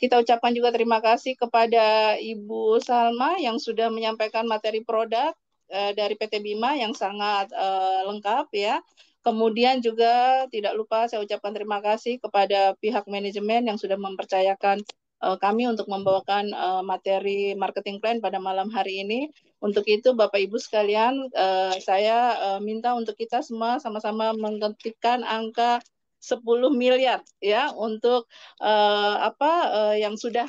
kita ucapkan juga terima kasih kepada Ibu Salma yang sudah menyampaikan materi produk dari PT Bima yang sangat lengkap ya. Kemudian juga tidak lupa saya ucapkan terima kasih kepada pihak manajemen yang sudah mempercayakan kami untuk membawakan materi marketing plan pada malam hari ini. Untuk itu Bapak Ibu sekalian, saya minta untuk kita semua sama-sama mengetikkan angka 10 miliar ya untuk yang sudah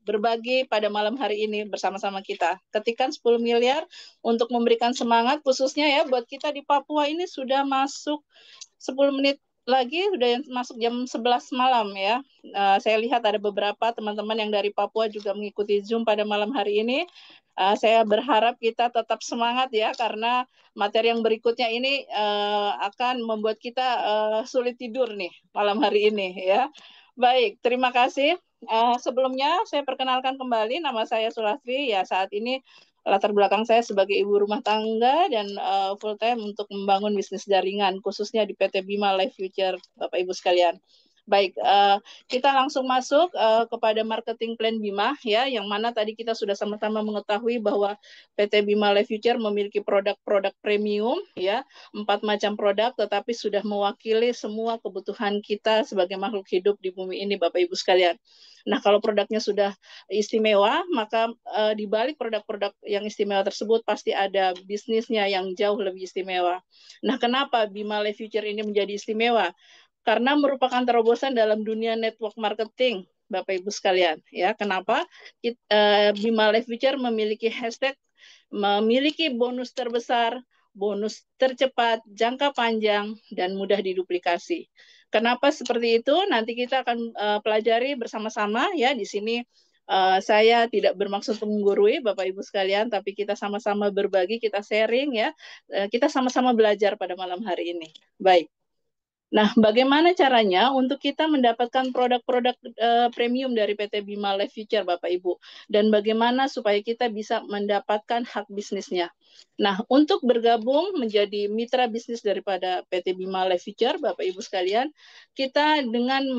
berbagi pada malam hari ini bersama-sama kita. Ketikkan 10 miliar untuk memberikan semangat khususnya ya buat kita di Papua ini sudah masuk 10 menit lagi udah masuk jam 11 malam ya. Saya lihat ada beberapa teman-teman yang dari Papua juga mengikuti Zoom pada malam hari ini. Saya berharap kita tetap semangat ya karena materi yang berikutnya ini akan membuat kita sulit tidur nih malam hari ini ya. Baik, terima kasih. Sebelumnya saya perkenalkan kembali nama saya Sulastri ya, saat ini latar belakang saya sebagai ibu rumah tangga dan full time untuk membangun bisnis jaringan khususnya di PT Bima Life Future, Bapak Ibu sekalian. Baik, kita langsung masuk kepada marketing plan Bima ya, yang mana tadi kita sudah sama-sama mengetahui bahwa PT Bima Life Future memiliki produk-produk premium ya, 4 macam produk, tetapi sudah mewakili semua kebutuhan kita sebagai makhluk hidup di bumi ini, Bapak Ibu sekalian. Nah, kalau produknya sudah istimewa, maka di balik produk-produk yang istimewa tersebut pasti ada bisnisnya yang jauh lebih istimewa. Nah, kenapa Bima Life Future ini menjadi istimewa? Karena merupakan terobosan dalam dunia network marketing, Bapak Ibu sekalian. Ya, kenapa? Bima Life Future memiliki hashtag, memiliki bonus terbesar, bonus tercepat, jangka panjang, dan mudah diduplikasi. Kenapa seperti itu? Nanti kita akan pelajari bersama-sama ya di sini. Saya tidak bermaksud menggurui Bapak Ibu sekalian, tapi kita sama-sama berbagi, kita sharing ya, kita sama-sama belajar pada malam hari ini. Baik. Nah, bagaimana caranya untuk kita mendapatkan produk-produk premium dari PT Bima Life Future, Bapak Ibu? Dan bagaimana supaya kita bisa mendapatkan hak bisnisnya? Nah, untuk bergabung menjadi mitra bisnis daripada PT Bima Life Future, Bapak Ibu sekalian, kita dengan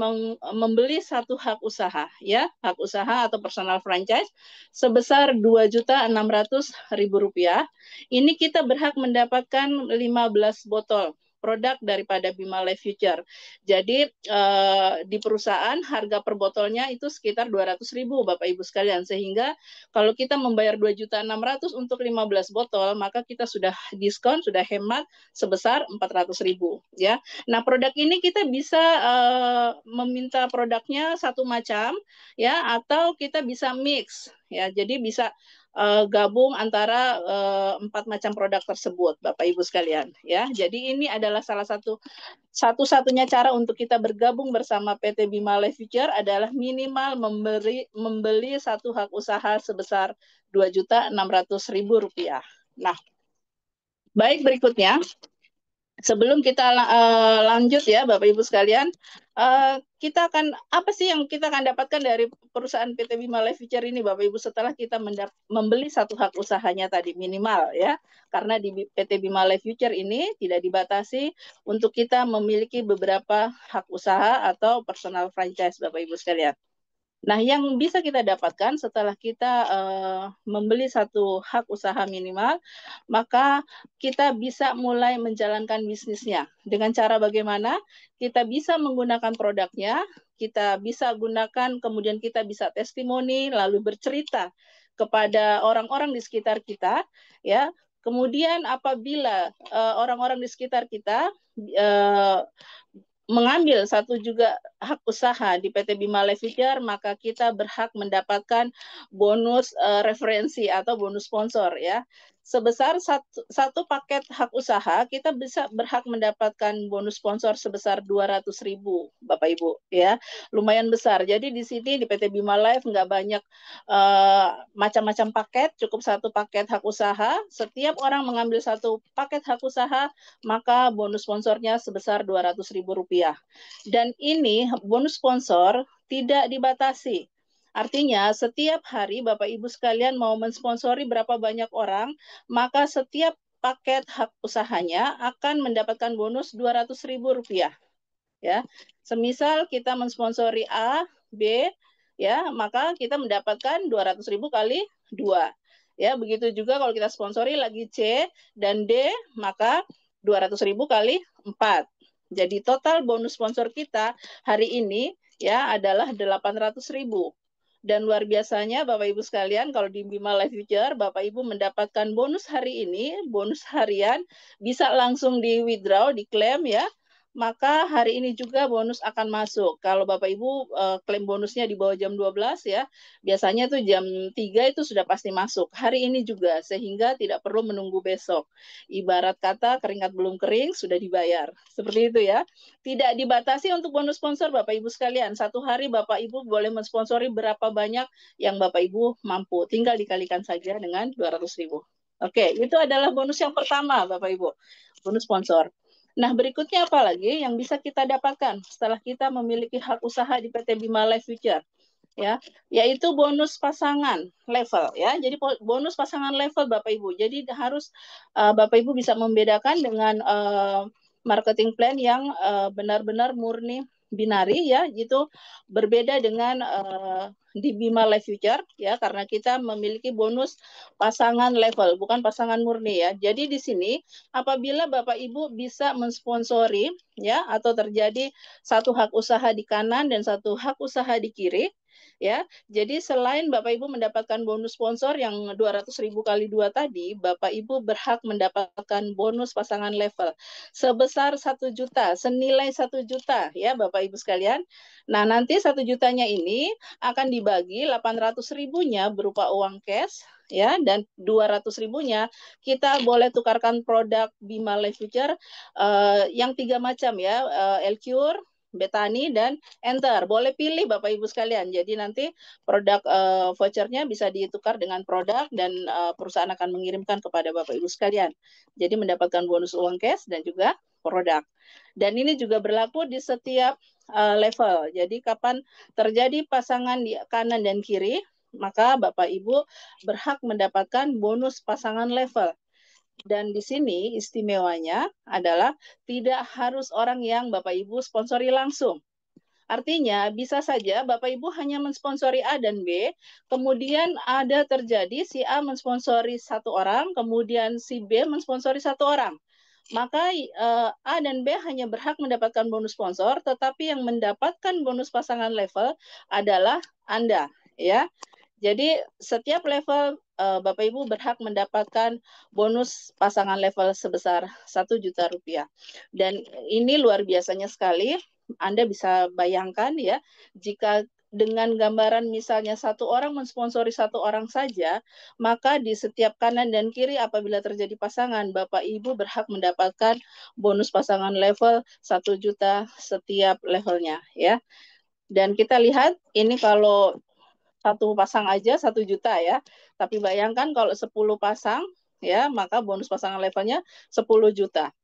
membeli satu hak usaha, ya, hak usaha atau personal franchise sebesar Rp2.600.000. Ini kita berhak mendapatkan 15 botol produk daripada Bima Life Future. Jadi di perusahaan harga per botolnya itu sekitar 200.000 Bapak Ibu sekalian, sehingga kalau kita membayar 2.600.000 untuk 15 botol, maka kita sudah diskon, sudah hemat sebesar 400.000 ya. Nah, produk ini kita bisa meminta produknya satu macam ya, atau kita bisa mix ya. Jadi bisa gabung antara 4 macam produk tersebut, Bapak Ibu sekalian ya. Jadi ini adalah salah satu-satunya cara untuk kita bergabung bersama PT Bima Life Future adalah minimal membeli satu hak usaha sebesar Rp2.600.000. Nah, baik, berikutnya sebelum kita lanjut ya Bapak Ibu sekalian, kita akan apa sih yang kita akan dapatkan dari perusahaan PT Bima Life Future ini Bapak Ibu setelah kita membeli satu hak usahanya tadi minimal ya. Karena di PT Bima Life Future ini tidak dibatasi untuk kita memiliki beberapa hak usaha atau personal franchise Bapak Ibu sekalian. Nah, yang bisa kita dapatkan setelah kita membeli satu hak usaha minimal, maka kita bisa mulai menjalankan bisnisnya. Dengan cara bagaimana? Kita bisa menggunakan produknya, kita bisa gunakan, kemudian kita bisa testimoni, lalu bercerita kepada orang-orang di sekitar kita, ya. Kemudian apabila orang-orang di sekitar kita mengambil satu juga hak usaha di PT Bima Life Future, maka kita berhak mendapatkan bonus referensi atau bonus sponsor ya. Sebesar satu paket hak usaha, kita bisa berhak mendapatkan bonus sponsor sebesar 200.000 Bapak Ibu ya. Lumayan besar. Jadi di sini di PT Bima Life nggak banyak macam-macam paket, cukup satu paket hak usaha. Setiap orang mengambil satu paket hak usaha, maka bonus sponsornya sebesar Rp200.000. Dan ini bonus sponsor tidak dibatasi. Artinya setiap hari Bapak Ibu sekalian mau mensponsori berapa banyak orang, maka setiap paket hak usahanya akan mendapatkan bonus Rp200.000 ya. Semisal kita mensponsori A, B ya, maka kita mendapatkan 200.000 kali 2. Ya, begitu juga kalau kita sponsori lagi C dan D, maka 200.000 kali 4. Jadi total bonus sponsor kita hari ini ya adalah 800.000. Dan luar biasanya Bapak Ibu sekalian, kalau di Bima Life Future, Bapak Ibu mendapatkan bonus hari ini, bonus harian, bisa langsung di withdraw, diklaim ya. Maka hari ini juga bonus akan masuk. Kalau Bapak Ibu klaim bonusnya di bawah jam 12 ya, biasanya tuh jam 3 itu sudah pasti masuk. Hari ini juga, sehingga tidak perlu menunggu besok. Ibarat kata keringat belum kering, sudah dibayar. Seperti itu ya. Tidak dibatasi untuk bonus sponsor Bapak Ibu sekalian. Satu hari Bapak Ibu boleh mensponsori berapa banyak yang Bapak Ibu mampu. Tinggal dikalikan saja dengan 200.000. Oke, itu adalah bonus yang pertama Bapak Ibu. Bonus sponsor. Nah, berikutnya apa lagi yang bisa kita dapatkan setelah kita memiliki hak usaha di PT Bima Life Future? Ya, yaitu bonus pasangan level ya. Jadi bonus pasangan level Bapak Ibu. Jadi harus Bapak Ibu bisa membedakan dengan marketing plan yang benar-benar murni binari ya, itu berbeda dengan di Bima Life Future ya, karena kita memiliki bonus pasangan level, bukan pasangan murni ya. Jadi di sini apabila Bapak Ibu bisa mensponsori ya, atau terjadi satu hak usaha di kanan dan satu hak usaha di kiri ya. Jadi selain Bapak Ibu mendapatkan bonus sponsor yang 200.000 kali 2 tadi, Bapak Ibu berhak mendapatkan bonus pasangan level sebesar 1 juta, senilai 1 juta ya Bapak Ibu sekalian. Nah, nanti 1 jutanya ini akan dibagi 800 ribunya berupa uang cash ya, dan 200 ribunya kita boleh tukarkan produk Bima Life Future yang 3 macam ya, Elcure, Betani, dan Enter. Boleh pilih Bapak Ibu sekalian. Jadi nanti produk vouchernya bisa ditukar dengan produk dan perusahaan akan mengirimkan kepada Bapak Ibu sekalian. Jadi mendapatkan bonus uang cash dan juga produk. Dan ini juga berlaku di setiap level. Jadi kapan terjadi pasangan di kanan dan kiri, maka Bapak Ibu berhak mendapatkan bonus pasangan level. Dan di sini istimewanya adalah tidak harus orang yang Bapak Ibu sponsori langsung. Artinya bisa saja Bapak Ibu hanya mensponsori A dan B, kemudian ada terjadi si A mensponsori 1 orang, kemudian si B mensponsori 1 orang. Maka A dan B hanya berhak mendapatkan bonus sponsor, tetapi yang mendapatkan bonus pasangan level adalah Anda, ya. Jadi setiap level Bapak Ibu berhak mendapatkan bonus pasangan level sebesar 1 juta rupiah. Dan ini luar biasanya sekali. Anda bisa bayangkan ya, jika dengan gambaran misalnya 1 orang mensponsori 1 orang saja, maka di setiap kanan dan kiri apabila terjadi pasangan, Bapak Ibu berhak mendapatkan bonus pasangan level 1 juta setiap levelnya ya. Dan kita lihat ini kalau 1 pasang aja 1 juta ya. Tapi bayangkan kalau 10 pasang ya, maka bonus pasangan levelnya 10 juta.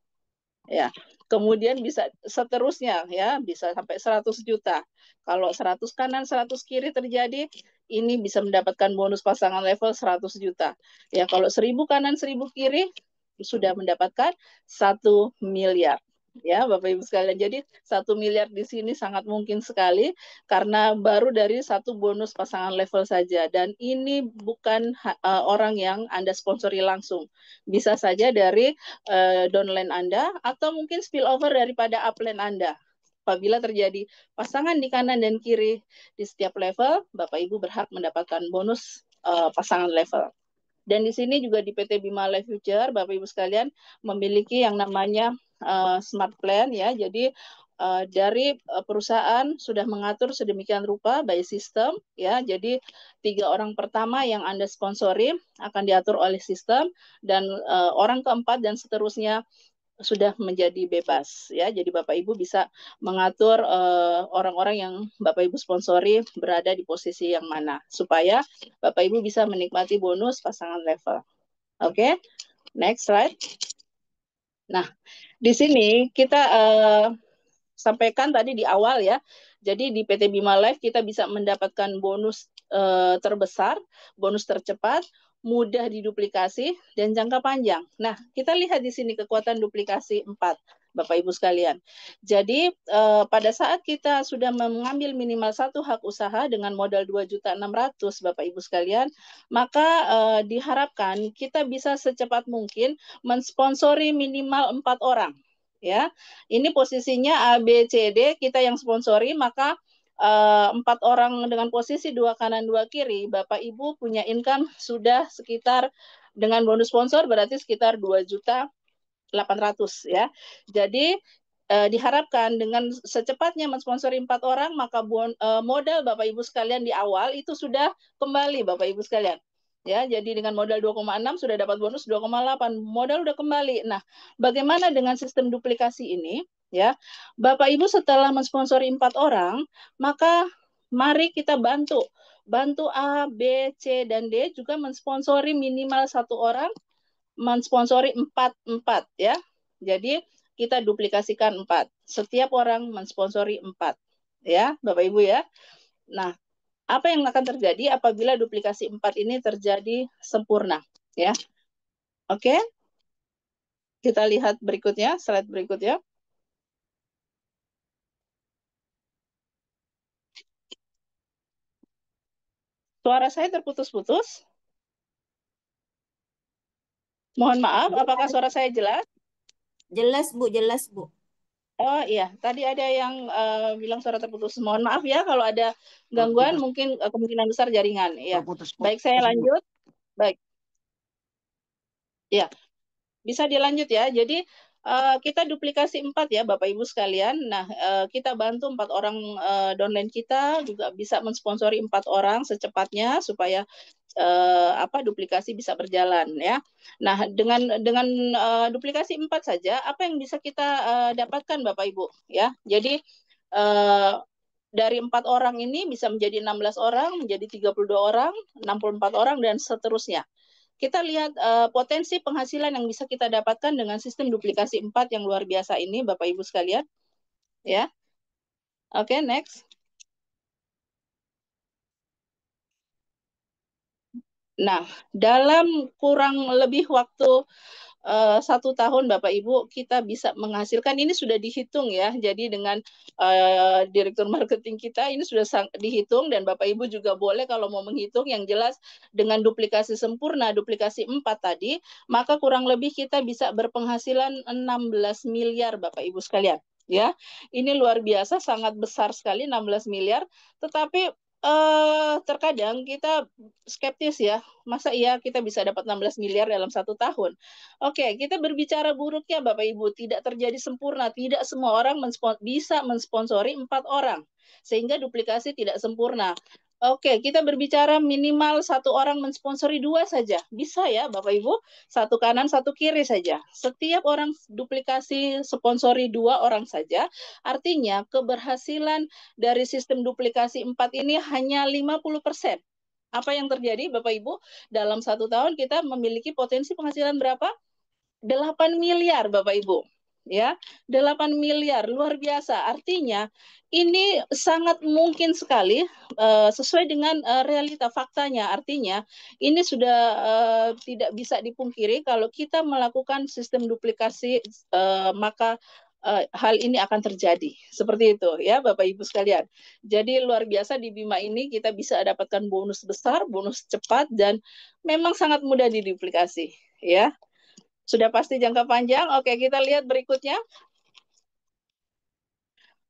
Ya. Kemudian bisa seterusnya ya, bisa sampai 100 juta. Kalau 100 kanan 100 kiri terjadi, ini bisa mendapatkan bonus pasangan level 100 juta. Ya, kalau 1000 kanan 1000 kiri sudah mendapatkan 1 miliar. Ya, Bapak Ibu sekalian. Jadi 1 miliar di sini sangat mungkin sekali karena baru dari 1 bonus pasangan level saja, dan ini bukan orang yang Anda sponsori langsung. Bisa saja dari downline Anda atau mungkin spillover daripada upline Anda. Apabila terjadi pasangan di kanan dan kiri di setiap level, Bapak Ibu berhak mendapatkan bonus pasangan level. Dan di sini juga di PT Bima Life Future, Bapak Ibu sekalian, memiliki yang namanya smart plan ya. Jadi dari perusahaan sudah mengatur sedemikian rupa by system ya. Jadi 3 orang pertama yang Anda sponsori akan diatur oleh sistem, dan orang keempat dan seterusnya sudah menjadi bebas ya. Jadi Bapak Ibu bisa mengatur orang-orang yang Bapak Ibu sponsori berada di posisi yang mana supaya Bapak Ibu bisa menikmati bonus pasangan level. Oke, next slide. Nah, di sini kita sampaikan tadi di awal ya. Jadi di PT Bima Life kita bisa mendapatkan bonus terbesar, bonus tercepat, mudah diduplikasi, dan jangka panjang. Nah, kita lihat di sini kekuatan duplikasi 4, Bapak Ibu sekalian. Jadi, pada saat kita sudah mengambil minimal satu hak usaha dengan modal 2.600.000, Bapak Ibu sekalian, maka diharapkan kita bisa secepat mungkin mensponsori minimal 4 orang. Ya, ini posisinya A, B, C, D, kita yang sponsori, maka 4 orang dengan posisi 2 kanan 2 kiri, Bapak Ibu punya income sudah sekitar dengan bonus sponsor berarti sekitar 2.800.000 ya. Jadi diharapkan dengan secepatnya mensponsori 4 orang, maka modal Bapak Ibu sekalian di awal itu sudah kembali Bapak Ibu sekalian. Ya, jadi dengan modal 2,6 sudah dapat bonus 2,8, modal udah kembali. Nah, bagaimana dengan sistem duplikasi ini? Ya, Bapak Ibu setelah mensponsori 4 orang, maka mari kita bantu A, B, C, dan D juga mensponsori minimal 1 orang, mensponsori 4 ya. Jadi kita duplikasikan 4. Setiap orang mensponsori 4 ya, Bapak Ibu ya. Nah, apa yang akan terjadi apabila duplikasi 4 ini terjadi sempurna ya. Oke. Kita lihat berikutnya, slide berikutnya. Suara saya terputus-putus. Mohon maaf, apakah suara saya jelas? Jelas, Bu, jelas, Bu. Oh iya, tadi ada yang bilang suara terputus. Mohon maaf ya kalau ada gangguan, mungkin kemungkinan besar jaringan. Ya. Baik, saya lanjut. Baik. Ya, bisa dilanjut ya. Jadi kita duplikasi 4 ya Bapak Ibu sekalian. Nah, kita bantu 4 orang downline kita juga bisa mensponsori 4 orang secepatnya supaya duplikasi bisa berjalan ya. Nah, dengan duplikasi 4 saja apa yang bisa kita dapatkan Bapak Ibu ya. Jadi dari 4 orang ini bisa menjadi 16 orang, menjadi 32 orang, 64 orang dan seterusnya. Kita lihat potensi penghasilan yang bisa kita dapatkan dengan sistem duplikasi 4 yang luar biasa ini Bapak Ibu sekalian. Ya. Oke, next. Nah, dalam kurang lebih waktu 1 tahun Bapak Ibu kita bisa menghasilkan, ini sudah dihitung ya. Jadi dengan direktur marketing kita ini sudah dihitung dan Bapak Ibu juga boleh kalau mau menghitung, yang jelas dengan duplikasi sempurna, duplikasi 4 tadi, maka kurang lebih kita bisa berpenghasilan 16 miliar Bapak Ibu sekalian. Ya, ini luar biasa, sangat besar sekali 16 miliar. Tetapi terkadang kita skeptis ya, masa iya kita bisa dapat 16 miliar dalam 1 tahun. Oke, kita berbicara buruknya Bapak Ibu, tidak terjadi sempurna, tidak semua orang bisa mensponsori 4 orang, sehingga duplikasi tidak sempurna. Oke, kita berbicara minimal 1 orang mensponsori 2 saja, bisa ya Bapak Ibu, 1 kanan 1 kiri saja. Setiap orang duplikasi sponsori 2 orang saja, artinya keberhasilan dari sistem duplikasi 4 ini hanya 50%. Apa yang terjadi Bapak Ibu? Dalam 1 tahun kita memiliki potensi penghasilan berapa? 8 miliar Bapak Ibu. Ya, 8 miliar, luar biasa. Artinya ini sangat mungkin sekali sesuai dengan realita faktanya. Artinya ini sudah tidak bisa dipungkiri kalau kita melakukan sistem duplikasi maka hal ini akan terjadi. Seperti itu ya Bapak Ibu sekalian. Jadi luar biasa di Bima ini kita bisa dapatkan bonus besar, bonus cepat dan memang sangat mudah diduplikasi ya. Sudah pasti jangka panjang. Oke, kita lihat berikutnya.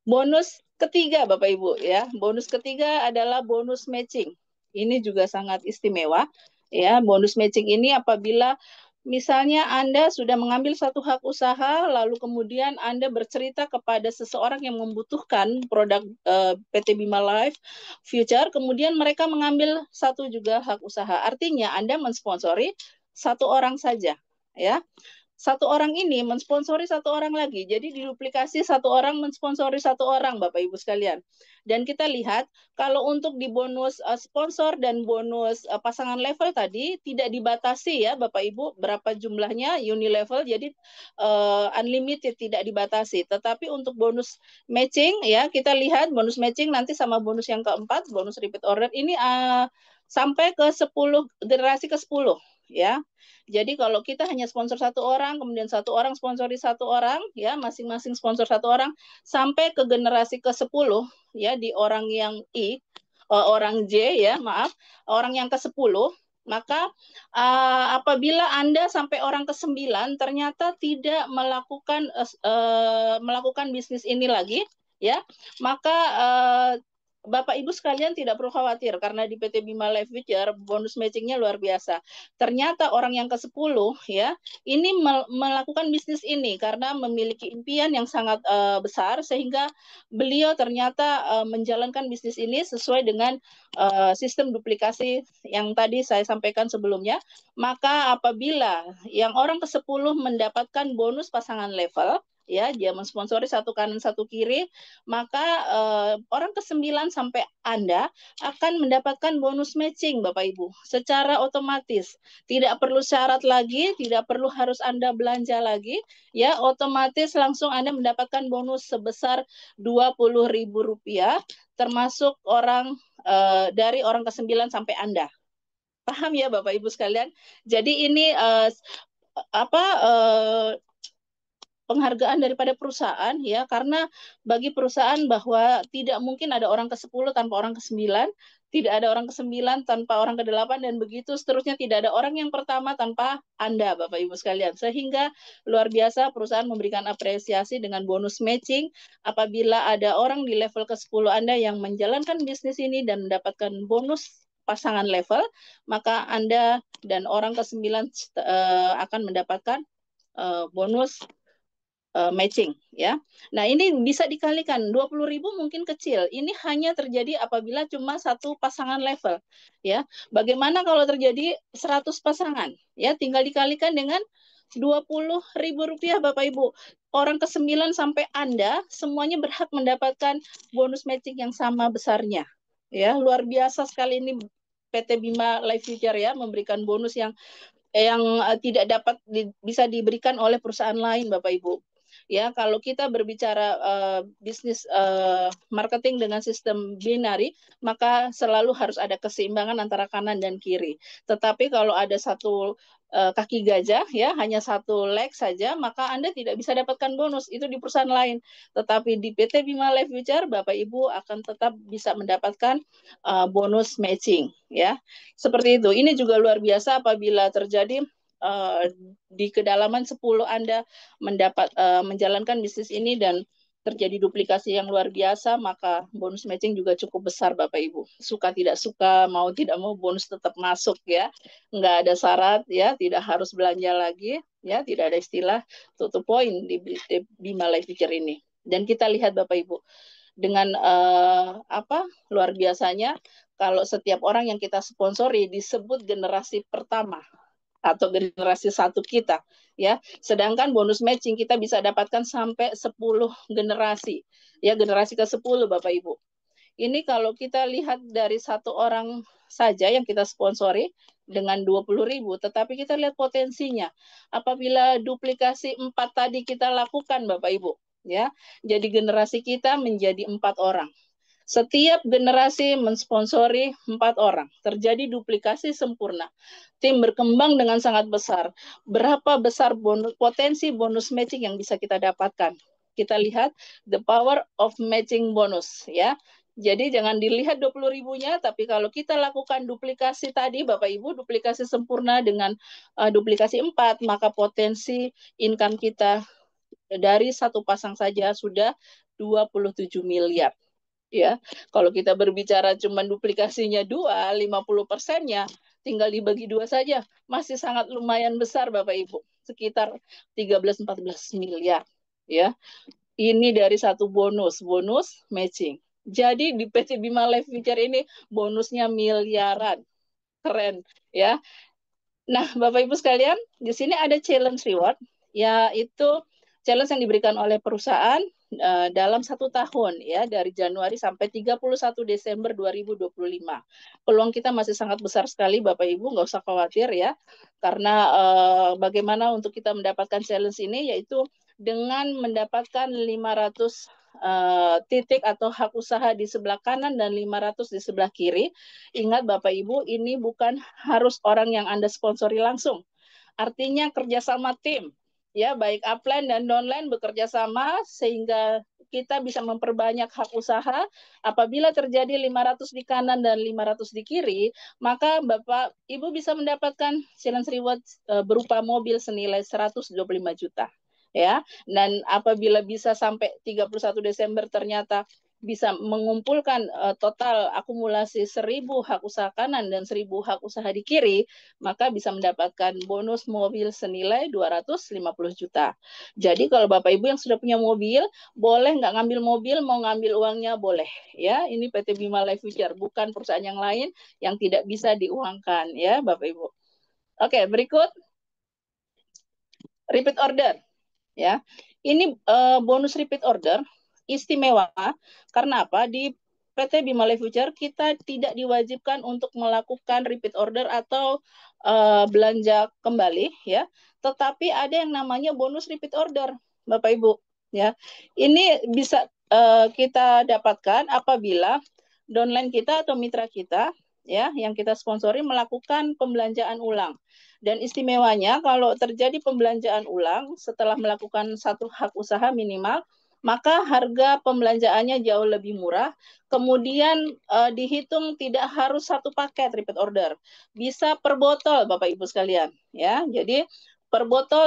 Bonus ketiga Bapak Ibu ya. Bonus ketiga adalah bonus matching. Ini juga sangat istimewa ya. Bonus matching ini apabila misalnya Anda sudah mengambil 1 hak usaha, lalu kemudian Anda bercerita kepada seseorang yang membutuhkan produk PT Bima Life Future, kemudian mereka mengambil 1 juga hak usaha. Artinya Anda mensponsori 1 orang saja, ya. satu orang ini mensponsori satu orang lagi. Jadi diduplikasi satu orang mensponsori satu orang, Bapak Ibu sekalian. Dan kita lihat kalau untuk di bonus sponsor dan bonus pasangan level tadi tidak dibatasi ya Bapak Ibu berapa jumlahnya unilevel, jadi unlimited, tidak dibatasi. Tetapi untuk bonus matching ya kita lihat bonus matching nanti sama bonus yang keempat, bonus repeat order ini sampai ke 10 generasi ke-10 ya. Jadi kalau kita hanya sponsor satu orang, kemudian satu orang sponsori satu orang, ya masing-masing sponsor satu orang, sampai ke generasi ke-10, ya di orang yang orang J, ya maaf, orang yang ke-10, maka apabila Anda sampai orang ke-9 ternyata tidak melakukan bisnis ini lagi, ya maka Bapak Ibu sekalian tidak perlu khawatir karena di PT Bima Life Future bonus matchingnya luar biasa. Ternyata orang yang ke-10 ya, ini melakukan bisnis ini karena memiliki impian yang sangat besar sehingga beliau ternyata menjalankan bisnis ini sesuai dengan sistem duplikasi yang tadi saya sampaikan sebelumnya. Maka apabila yang orang ke-10 mendapatkan bonus pasangan level, ya dia mensponsori satu kanan satu kiri, maka orang ke-9 sampai Anda akan mendapatkan bonus matching Bapak Ibu secara otomatis, tidak perlu syarat lagi, tidak perlu harus Anda belanja lagi, ya otomatis langsung Anda mendapatkan bonus sebesar Rp20.000 termasuk orang dari orang ke-9 sampai Anda. Paham ya Bapak Ibu sekalian? Jadi ini penghargaan daripada perusahaan ya, karena bagi perusahaan bahwa tidak mungkin ada orang ke-10 tanpa orang ke-9, tidak ada orang ke-9 tanpa orang ke-8, dan begitu seterusnya, tidak ada orang yang pertama tanpa Anda Bapak Ibu sekalian. Sehingga luar biasa perusahaan memberikan apresiasi dengan bonus matching apabila ada orang di level ke-10 Anda yang menjalankan bisnis ini dan mendapatkan bonus pasangan level, maka Anda dan orang ke-9 akan mendapatkan bonus matching ya. Nah, ini bisa dikalikan 20.000 mungkin kecil. Ini hanya terjadi apabila cuma satu pasangan level ya. Bagaimana kalau terjadi 100 pasangan? Ya, tinggal dikalikan dengan Rp20.000 Bapak Ibu. Orang ke-9 sampai Anda semuanya berhak mendapatkan bonus matching yang sama besarnya. Ya, luar biasa sekali ini PT Bima Life Future ya, memberikan bonus yang tidak dapat bisa diberikan oleh perusahaan lain Bapak Ibu. Ya, kalau kita berbicara bisnis marketing dengan sistem binary, maka selalu harus ada keseimbangan antara kanan dan kiri. Tetapi kalau ada satu kaki gajah, ya hanya satu leg saja, maka Anda tidak bisa dapatkan bonus itu di perusahaan lain. Tetapi di PT Bima Life Future, Bapak Ibu akan tetap bisa mendapatkan bonus matching, ya. Seperti itu. Ini juga luar biasa apabila terjadi di kedalaman 10 Anda menjalankan bisnis ini dan terjadi duplikasi yang luar biasa, maka bonus matching juga cukup besar Bapak Ibu. Suka tidak suka, mau tidak mau bonus tetap masuk ya. Nggak ada syarat ya, tidak harus belanja lagi ya, tidak ada istilah tutup poin di Bima Life Future ini. Dan kita lihat Bapak Ibu, dengan luar biasanya kalau setiap orang yang kita sponsori disebut generasi pertama atau generasi satu kita ya, sedangkan bonus matching kita bisa dapatkan sampai 10 generasi ya, generasi ke-10 Bapak Ibu. Ini kalau kita lihat dari satu orang saja yang kita sponsori dengan 20.000, tetapi kita lihat potensinya apabila duplikasi 4 tadi kita lakukan Bapak Ibu ya, jadi generasi kita menjadi 4 orang. Setiap generasi mensponsori 4 orang. Terjadi duplikasi sempurna. Tim berkembang dengan sangat besar. Berapa besar potensi bonus matching yang bisa kita dapatkan? Kita lihat the power of matching bonus ya. Jadi jangan dilihat 20.000-nya, tapi kalau kita lakukan duplikasi tadi Bapak Ibu, duplikasi sempurna dengan duplikasi 4, maka potensi income kita dari satu pasang saja sudah 27 miliar. Ya, kalau kita berbicara cuma duplikasinya 2, 50%-nya tinggal dibagi 2 saja, masih sangat lumayan besar Bapak Ibu, sekitar 13-14 miliar. Ya, ini dari satu bonus matching. Jadi di PT Bima Life Future ini bonusnya miliaran, keren ya. Nah, Bapak Ibu sekalian, di sini ada challenge reward yaitu challenge yang diberikan oleh perusahaan dalam 1 tahun ya, dari Januari sampai 31 Desember 2025. Peluang kita masih sangat besar sekali Bapak Ibu, nggak usah khawatir ya, karena bagaimana untuk kita mendapatkan challenge ini, yaitu dengan mendapatkan 500 titik atau hak usaha di sebelah kanan dan 500 di sebelah kiri. Ingat Bapak Ibu, ini bukan harus orang yang Anda sponsori langsung. Artinya kerjasama tim, ya, baik upline dan downline bekerja sama sehingga kita bisa memperbanyak hak usaha. Apabila terjadi 500 di kanan dan 500 di kiri, maka Bapak Ibu bisa mendapatkan challenge reward berupa mobil senilai 125 juta. Ya, dan apabila bisa sampai 31 Desember ternyata bisa mengumpulkan total akumulasi 1.000 hak usaha kanan dan 1.000 hak usaha di kiri, maka bisa mendapatkan bonus mobil senilai 250 juta. Jadi kalau Bapak Ibu yang sudah punya mobil, boleh nggak ngambil mobil, mau ngambil uangnya boleh. Ya, ini PT Bima Life Future, bukan perusahaan yang lain yang tidak bisa diuangkan ya Bapak Ibu. Oke, berikut repeat order. Ya, ini bonus repeat order istimewa karena apa? Di PT Bima Life Future kita tidak diwajibkan untuk melakukan repeat order atau belanja kembali ya, tetapi ada yang namanya bonus repeat order Bapak Ibu ya. Ini bisa kita dapatkan apabila downline kita atau mitra kita ya yang kita sponsori melakukan pembelanjaan ulang. Dan istimewanya kalau terjadi pembelanjaan ulang setelah melakukan satu hak usaha minimal, maka harga pembelanjaannya jauh lebih murah. Kemudian dihitung tidak harus satu paket repeat order, bisa per botol Bapak Ibu sekalian ya. Jadi per botol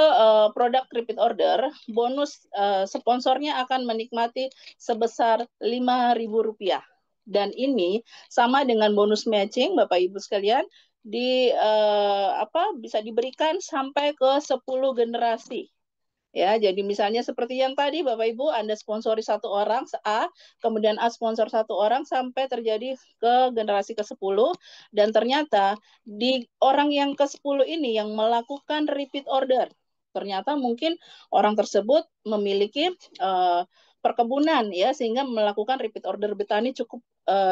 produk repeat order, bonus sponsornya akan menikmati sebesar Rp5.000. Dan ini sama dengan bonus matching Bapak Ibu sekalian, bisa diberikan sampai ke 10 generasi. Ya, jadi misalnya seperti yang tadi Bapak Ibu Anda sponsori satu orang A, kemudian A sponsor satu orang sampai terjadi ke generasi ke-10 dan ternyata di orang yang ke-10 ini yang melakukan repeat order. Ternyata mungkin orang tersebut memiliki perkebunan ya sehingga melakukan repeat order betani cukup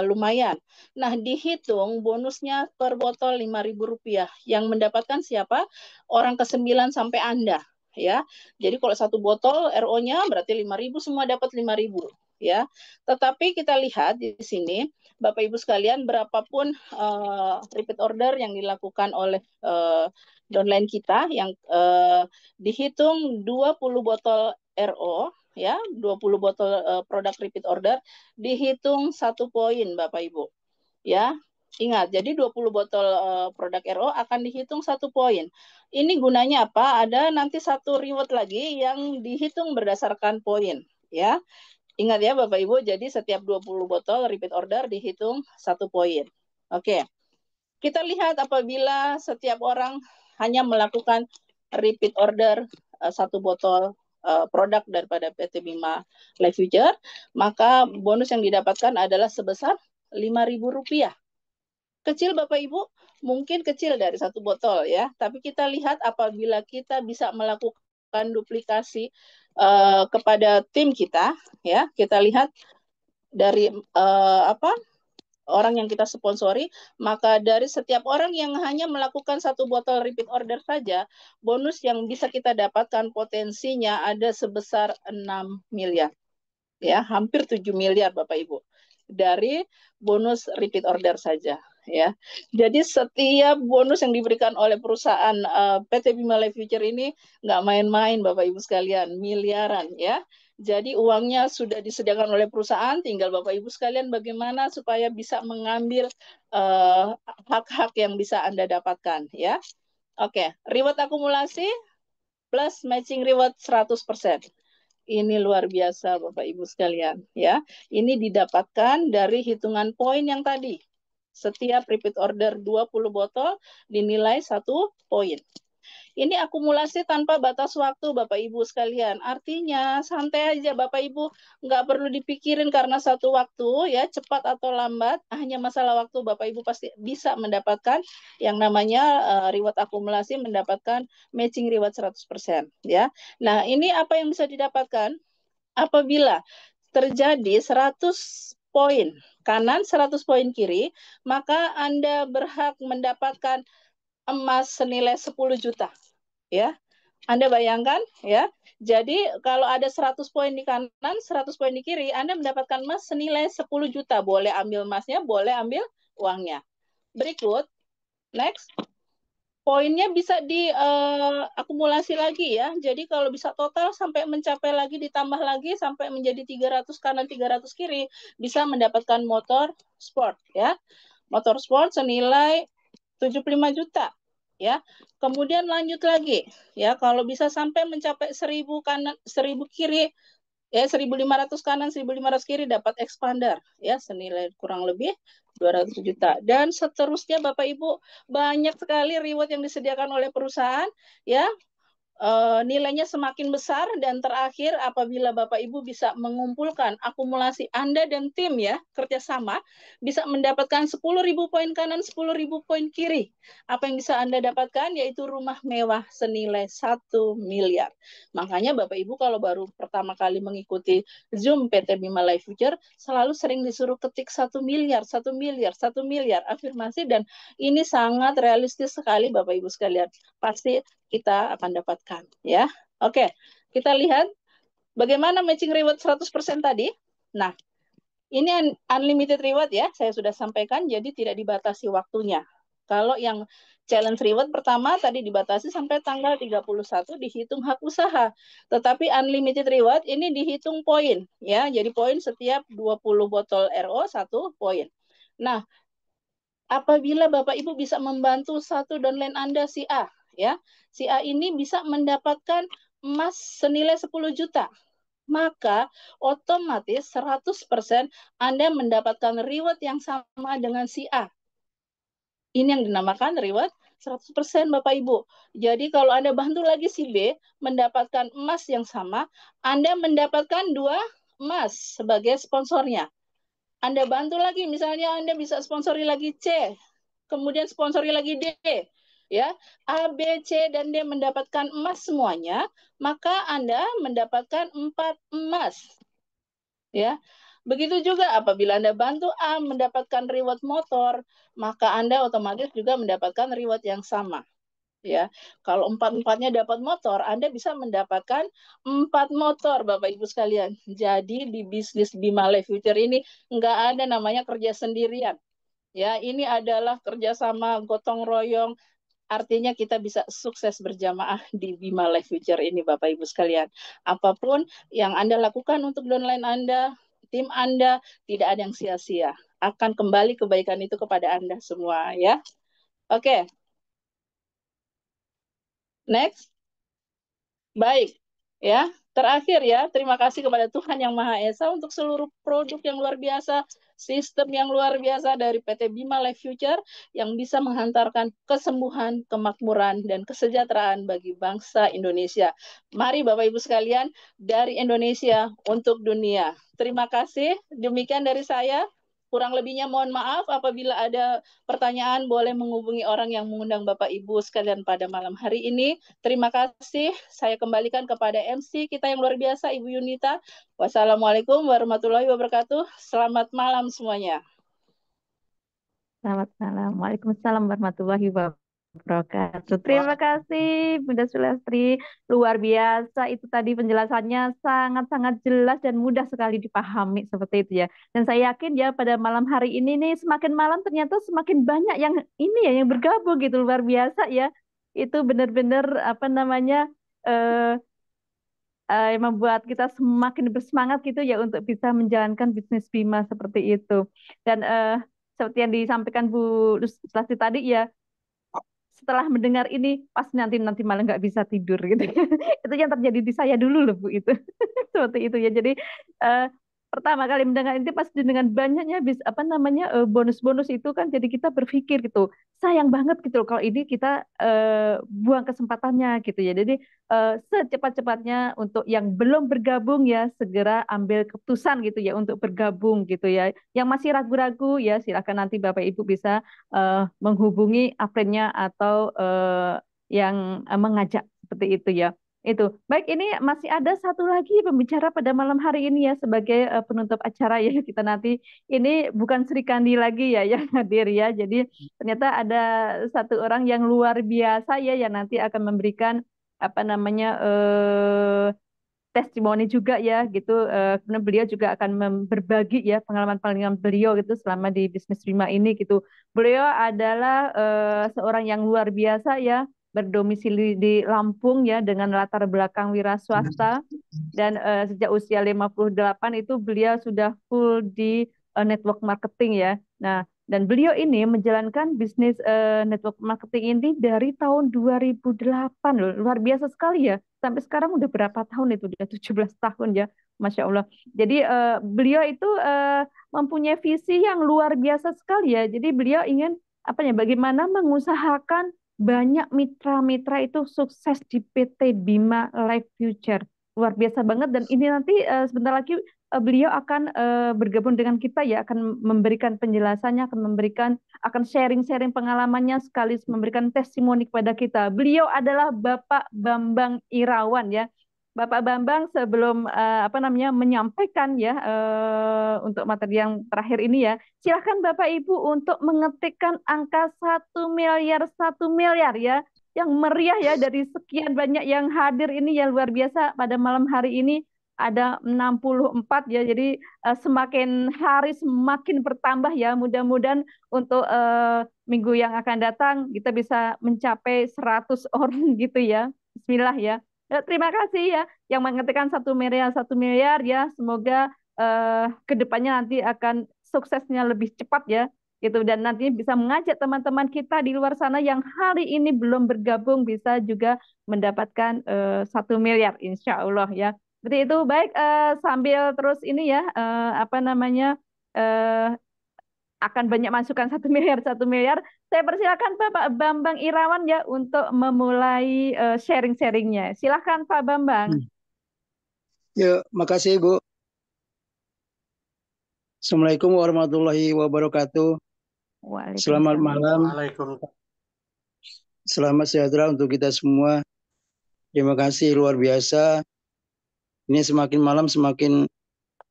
lumayan. Nah, dihitung bonusnya per botol Rp5.000 yang mendapatkan siapa? Orang ke-9 sampai Anda ya. Jadi kalau satu botol RO-nya berarti 5.000 semua dapat 5.000 ya. Tetapi kita lihat di sini Bapak Ibu sekalian berapapun repeat order yang dilakukan oleh downline kita yang dihitung 20 botol RO ya, 20 botol produk repeat order dihitung 1 poin Bapak Ibu. Ya, ingat, jadi 20 botol produk RO akan dihitung 1 poin. Ini gunanya apa? Ada nanti satu reward lagi yang dihitung berdasarkan poin, ya. Ingat ya Bapak Ibu, jadi setiap 20 botol repeat order dihitung 1 poin. Oke. Kita lihat apabila setiap orang hanya melakukan repeat order 1 botol produk daripada PT Bima Life Future, maka bonus yang didapatkan adalah sebesar Rp5.000. Kecil Bapak Ibu, mungkin kecil dari 1 botol ya, tapi kita lihat apabila kita bisa melakukan duplikasi kepada tim kita ya, kita lihat dari orang yang kita sponsori, maka dari setiap orang yang hanya melakukan 1 botol repeat order saja, bonus yang bisa kita dapatkan potensinya ada sebesar 6 miliar. Ya, hampir 7 miliar Bapak Ibu. Dari bonus repeat order saja ya. Jadi setiap bonus yang diberikan oleh perusahaan PT Bima Life Future ini nggak main-main Bapak Ibu sekalian, miliaran ya. Jadi uangnya sudah disediakan oleh perusahaan, tinggal Bapak Ibu sekalian bagaimana supaya bisa mengambil hak-hak yang bisa Anda dapatkan ya. Oke, reward akumulasi plus matching reward 100%. Ini luar biasa Bapak Ibu sekalian ya. Ini didapatkan dari hitungan poin yang tadi. Setiap repeat order 20 botol dinilai 1 poin. Ini akumulasi tanpa batas waktu, Bapak Ibu sekalian. Artinya santai aja, Bapak Ibu, nggak perlu dipikirin karena satu waktu ya, cepat atau lambat, hanya masalah waktu. Bapak Ibu pasti bisa mendapatkan yang namanya reward akumulasi, mendapatkan matching reward 100% ya. Nah, ini apa yang bisa didapatkan? Apabila terjadi 100 poin kanan, 100 poin kiri, maka Anda berhak mendapatkan emas senilai 10 juta. Ya, Anda bayangkan ya. Jadi kalau ada 100 poin di kanan, 100 poin di kiri, Anda mendapatkan emas senilai 10 juta. Boleh ambil emasnya, boleh ambil uangnya. Berikut, next. Poinnya bisa diakumulasi lagi ya. Jadi kalau bisa total sampai mencapai lagi, ditambah lagi sampai menjadi 300 kanan, 300 kiri, bisa mendapatkan motor sport ya. Motor sport senilai 75 juta ya. Kemudian lanjut lagi ya, kalau bisa sampai mencapai 1000 kanan, 1000 kiri ya, 1.500 kanan, 1.500 kiri dapat expander ya, senilai kurang lebih 200 juta. Dan seterusnya Bapak Ibu, banyak sekali reward yang disediakan oleh perusahaan ya. Nilainya semakin besar, dan terakhir apabila Bapak Ibu bisa mengumpulkan akumulasi Anda dan tim ya, kerjasama, bisa mendapatkan 10.000 poin kanan, 10.000 poin kiri. Apa yang bisa Anda dapatkan? Yaitu rumah mewah senilai 1 miliar. Makanya Bapak Ibu kalau baru pertama kali mengikuti Zoom PT Bima Life Future, selalu sering disuruh ketik 1 miliar, 1 miliar, 1 miliar, afirmasi, dan ini sangat realistis sekali Bapak Ibu sekalian. Pasti kita akan dapatkan ya. Oke, kita lihat bagaimana matching reward 100% tadi. Nah, ini unlimited reward ya, saya sudah sampaikan, jadi tidak dibatasi waktunya. Kalau yang challenge reward pertama tadi dibatasi sampai tanggal 31 dihitung hak usaha. Tetapi unlimited reward ini dihitung poin ya. Jadi poin setiap 20 botol RO 1 poin. Nah, apabila Bapak Ibu bisa membantu satu downline Anda si A ya. Si A ini bisa mendapatkan emas senilai 10 juta. Maka otomatis 100% Anda mendapatkan reward yang sama dengan si A. Ini yang dinamakan reward 100% Bapak Ibu. Jadi kalau Anda bantu lagi si B mendapatkan emas yang sama, Anda mendapatkan 2 emas sebagai sponsornya. Anda bantu lagi, misalnya Anda bisa sponsori lagi C, kemudian sponsori lagi D, ya, A, B, C, dan D mendapatkan emas semuanya, maka Anda mendapatkan 4 emas. Ya, begitu juga apabila Anda bantu A mendapatkan reward motor, maka Anda otomatis juga mendapatkan reward yang sama. Ya, kalau 4-4-nya dapat motor, Anda bisa mendapatkan 4 motor, Bapak Ibu sekalian. Jadi di bisnis Bima Life Future ini nggak ada namanya kerja sendirian. Ya, ini adalah kerjasama gotong royong. Artinya kita bisa sukses berjamaah di Bima Life Future ini, Bapak Ibu sekalian. Apapun yang Anda lakukan untuk downline Anda, tim Anda, tidak ada yang sia-sia. Akan kembali kebaikan itu kepada Anda semua, ya. Oke. Next. Baik, ya. Terakhir ya, terima kasih kepada Tuhan Yang Maha Esa untuk seluruh produk yang luar biasa, sistem yang luar biasa dari PT Bima Life Future yang bisa menghantarkan kesembuhan, kemakmuran, dan kesejahteraan bagi bangsa Indonesia. Mari Bapak Ibu sekalian, dari Indonesia untuk dunia. Terima kasih, demikian dari saya. Kurang lebihnya mohon maaf. Apabila ada pertanyaan, boleh menghubungi orang yang mengundang Bapak Ibu sekalian pada malam hari ini. Terima kasih. Saya kembalikan kepada MC kita yang luar biasa, Ibu Yunita. Wassalamualaikum warahmatullahi wabarakatuh. Selamat malam semuanya. Selamat malam. Waalaikumsalam warahmatullahi wabarakatuh. Terima kasih Bunda Sulastri. Luar biasa itu tadi penjelasannya sangat-sangat jelas dan mudah sekali dipahami seperti itu ya. Dan saya yakin ya pada malam hari ini nih semakin malam ternyata semakin banyak yang ini ya yang bergabung gitu luar biasa ya. Itu benar-benar apa namanya eh, membuat kita semakin bersemangat gitu ya untuk bisa menjalankan bisnis Bima seperti itu. Dan seperti yang disampaikan Bu Luslasti tadi ya, setelah mendengar ini pas nanti malah nggak bisa tidur gitu. Itu yang terjadi di saya dulu loh Bu itu. Seperti itu ya. Jadi eh, pertama kali mendengar ini pasti dengan banyaknya bonus-bonus itu kan jadi kita berpikir gitu sayang banget gitu loh kalau ini kita buang kesempatannya gitu ya. Jadi secepat-cepatnya untuk yang belum bergabung ya segera ambil keputusan gitu ya untuk bergabung gitu ya. Yang masih ragu-ragu ya silakan nanti Bapak Ibu bisa menghubungi aprennya atau yang mengajak seperti itu ya. Itu. Baik, ini masih ada satu lagi pembicara pada malam hari ini ya sebagai penutup acara ya. Kita nanti ini bukan Sri Kandi lagi ya yang hadir ya. Jadi ternyata ada satu orang yang luar biasa ya yang nanti akan memberikan testimoni juga ya gitu. Kemudian beliau juga akan berbagi ya pengalaman-pengalaman beliau gitu selama di bisnis Bima ini gitu. Beliau adalah seorang yang luar biasa ya, berdomisili di Lampung ya dengan latar belakang wira swasta dan sejak usia 58 itu beliau sudah full di network marketing ya. Nah, dan beliau ini menjalankan bisnis network marketing ini dari tahun 2008 loh. Luar biasa sekali ya. Sampai sekarang udah berapa tahun itu? Udah 17 tahun ya. Masya Allah. Jadi beliau itu mempunyai visi yang luar biasa sekali ya. Jadi beliau ingin bagaimana mengusahakan banyak mitra-mitra itu sukses di PT Bima Life Future. Luar biasa banget dan ini nanti sebentar lagi beliau akan bergabung dengan kita ya, akan memberikan penjelasannya, akan sharing-sharing pengalamannya sekaligus memberikan testimoni kepada kita. Beliau adalah Bapak Bambang Irawan ya. Bapak Bambang sebelum menyampaikan ya untuk materi yang terakhir ini ya, silahkan Bapak Ibu untuk mengetikkan angka 1 miliar ya, yang meriah ya dari sekian banyak yang hadir ini yang luar biasa pada malam hari ini ada 64 ya. Jadi semakin hari semakin bertambah ya. Mudah-mudahan untuk minggu yang akan datang kita bisa mencapai 100 orang gitu ya. Bismillah ya. Terima kasih ya yang mengetikkan 1 miliar ya. Semoga kedepannya nanti akan suksesnya lebih cepat ya gitu dan nantinya bisa mengajak teman-teman kita di luar sana yang hari ini belum bergabung bisa juga mendapatkan 1 miliar insya Allah ya. Seperti itu baik sambil terus ini ya eh, akan banyak masukan 1 miliar. Saya persilakan Bapak Bambang Irawan ya untuk memulai sharing-sharingnya. Silahkan Pak Bambang. Ya, makasih Bu. Assalamualaikum warahmatullahi wabarakatuh. Selamat malam. Waalaikumsalam. Selamat sejahtera untuk kita semua. Terima kasih luar biasa. Ini semakin malam semakin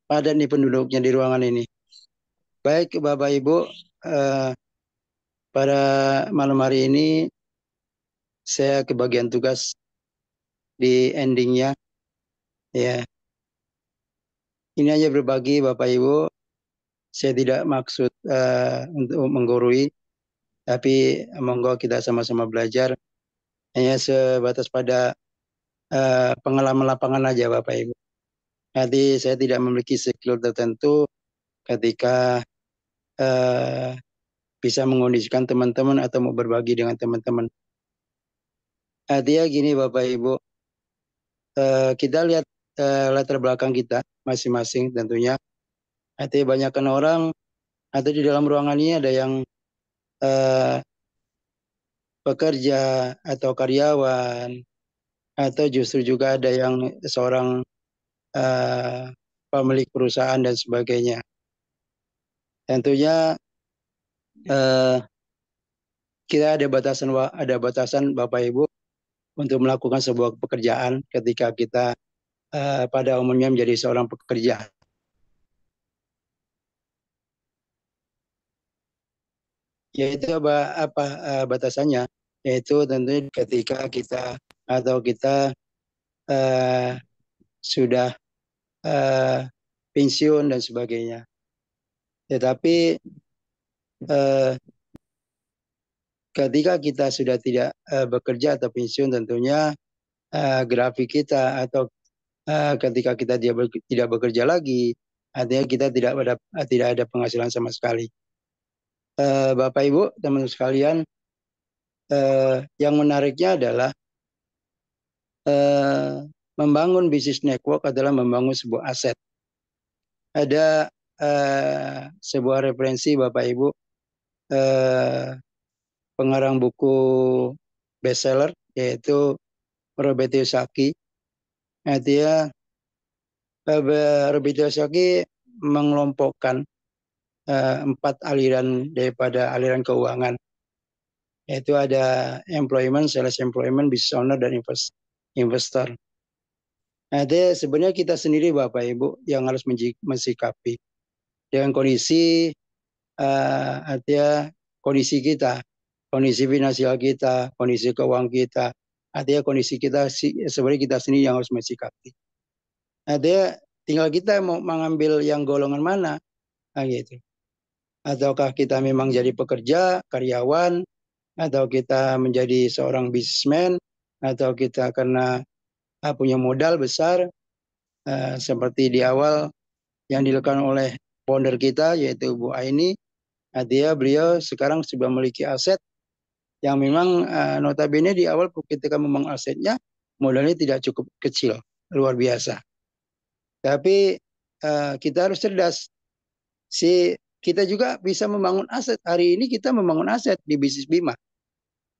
padat nih penduduknya di ruangan ini. Baik Bapak Ibu, pada malam hari ini saya kebagian tugas di endingnya. Ya, ini aja berbagi Bapak Ibu. Saya tidak maksud untuk menggurui, tapi monggo kita sama-sama belajar. Hanya sebatas pada pengalaman lapangan aja Bapak Ibu. Nanti saya tidak memiliki skill tertentu ketika bisa mengondisikan teman-teman atau mau berbagi dengan teman-teman. Artinya gini Bapak Ibu, kita lihat latar belakang kita masing-masing tentunya. Artinya banyakkan orang atau di dalam ruangan ini ada yang pekerja atau karyawan, atau justru juga ada yang seorang pemilik perusahaan dan sebagainya. Tentunya kita ada batasan Bapak Ibu untuk melakukan sebuah pekerjaan ketika kita pada umumnya menjadi seorang pekerja. Yaitu apa batasannya? Yaitu tentunya ketika kita sudah pensiun dan sebagainya. Tetapi ketika kita sudah tidak bekerja atau pensiun, tentunya grafik kita atau ketika kita tidak bekerja lagi, artinya kita tidak ada penghasilan sama sekali. Bapak Ibu, teman-teman sekalian, yang menariknya adalah membangun bisnis network adalah membangun sebuah aset. ada sebuah referensi Bapak Ibu, pengarang buku bestseller yaitu Robert Kiyosaki. Nah, Robert Kiyosaki mengelompokkan 4 aliran daripada aliran keuangan, yaitu ada employment, sales employment, business owner, dan investor. Nah, sebenarnya kita sendiri Bapak Ibu yang harus mensikapi dengan kondisi artinya kondisi kita, kondisi finansial kita, kondisi keuangan kita, artinya kondisi kita sebenarnya kita sendiri yang harus mensikapi. Artinya tinggal kita mau mengambil yang golongan mana, gitu. Ataukah kita memang jadi pekerja, karyawan, atau kita menjadi seorang businessman, atau kita karena punya modal besar, seperti di awal yang dilakukan oleh founder kita yaitu Bu Aini. Artinya beliau sekarang sudah memiliki aset yang memang notabene di awal ketika membangun asetnya modalnya tidak cukup kecil, luar biasa. Tapi kita harus cerdas. Kita juga bisa membangun aset. Hari ini kita membangun aset di bisnis Bima,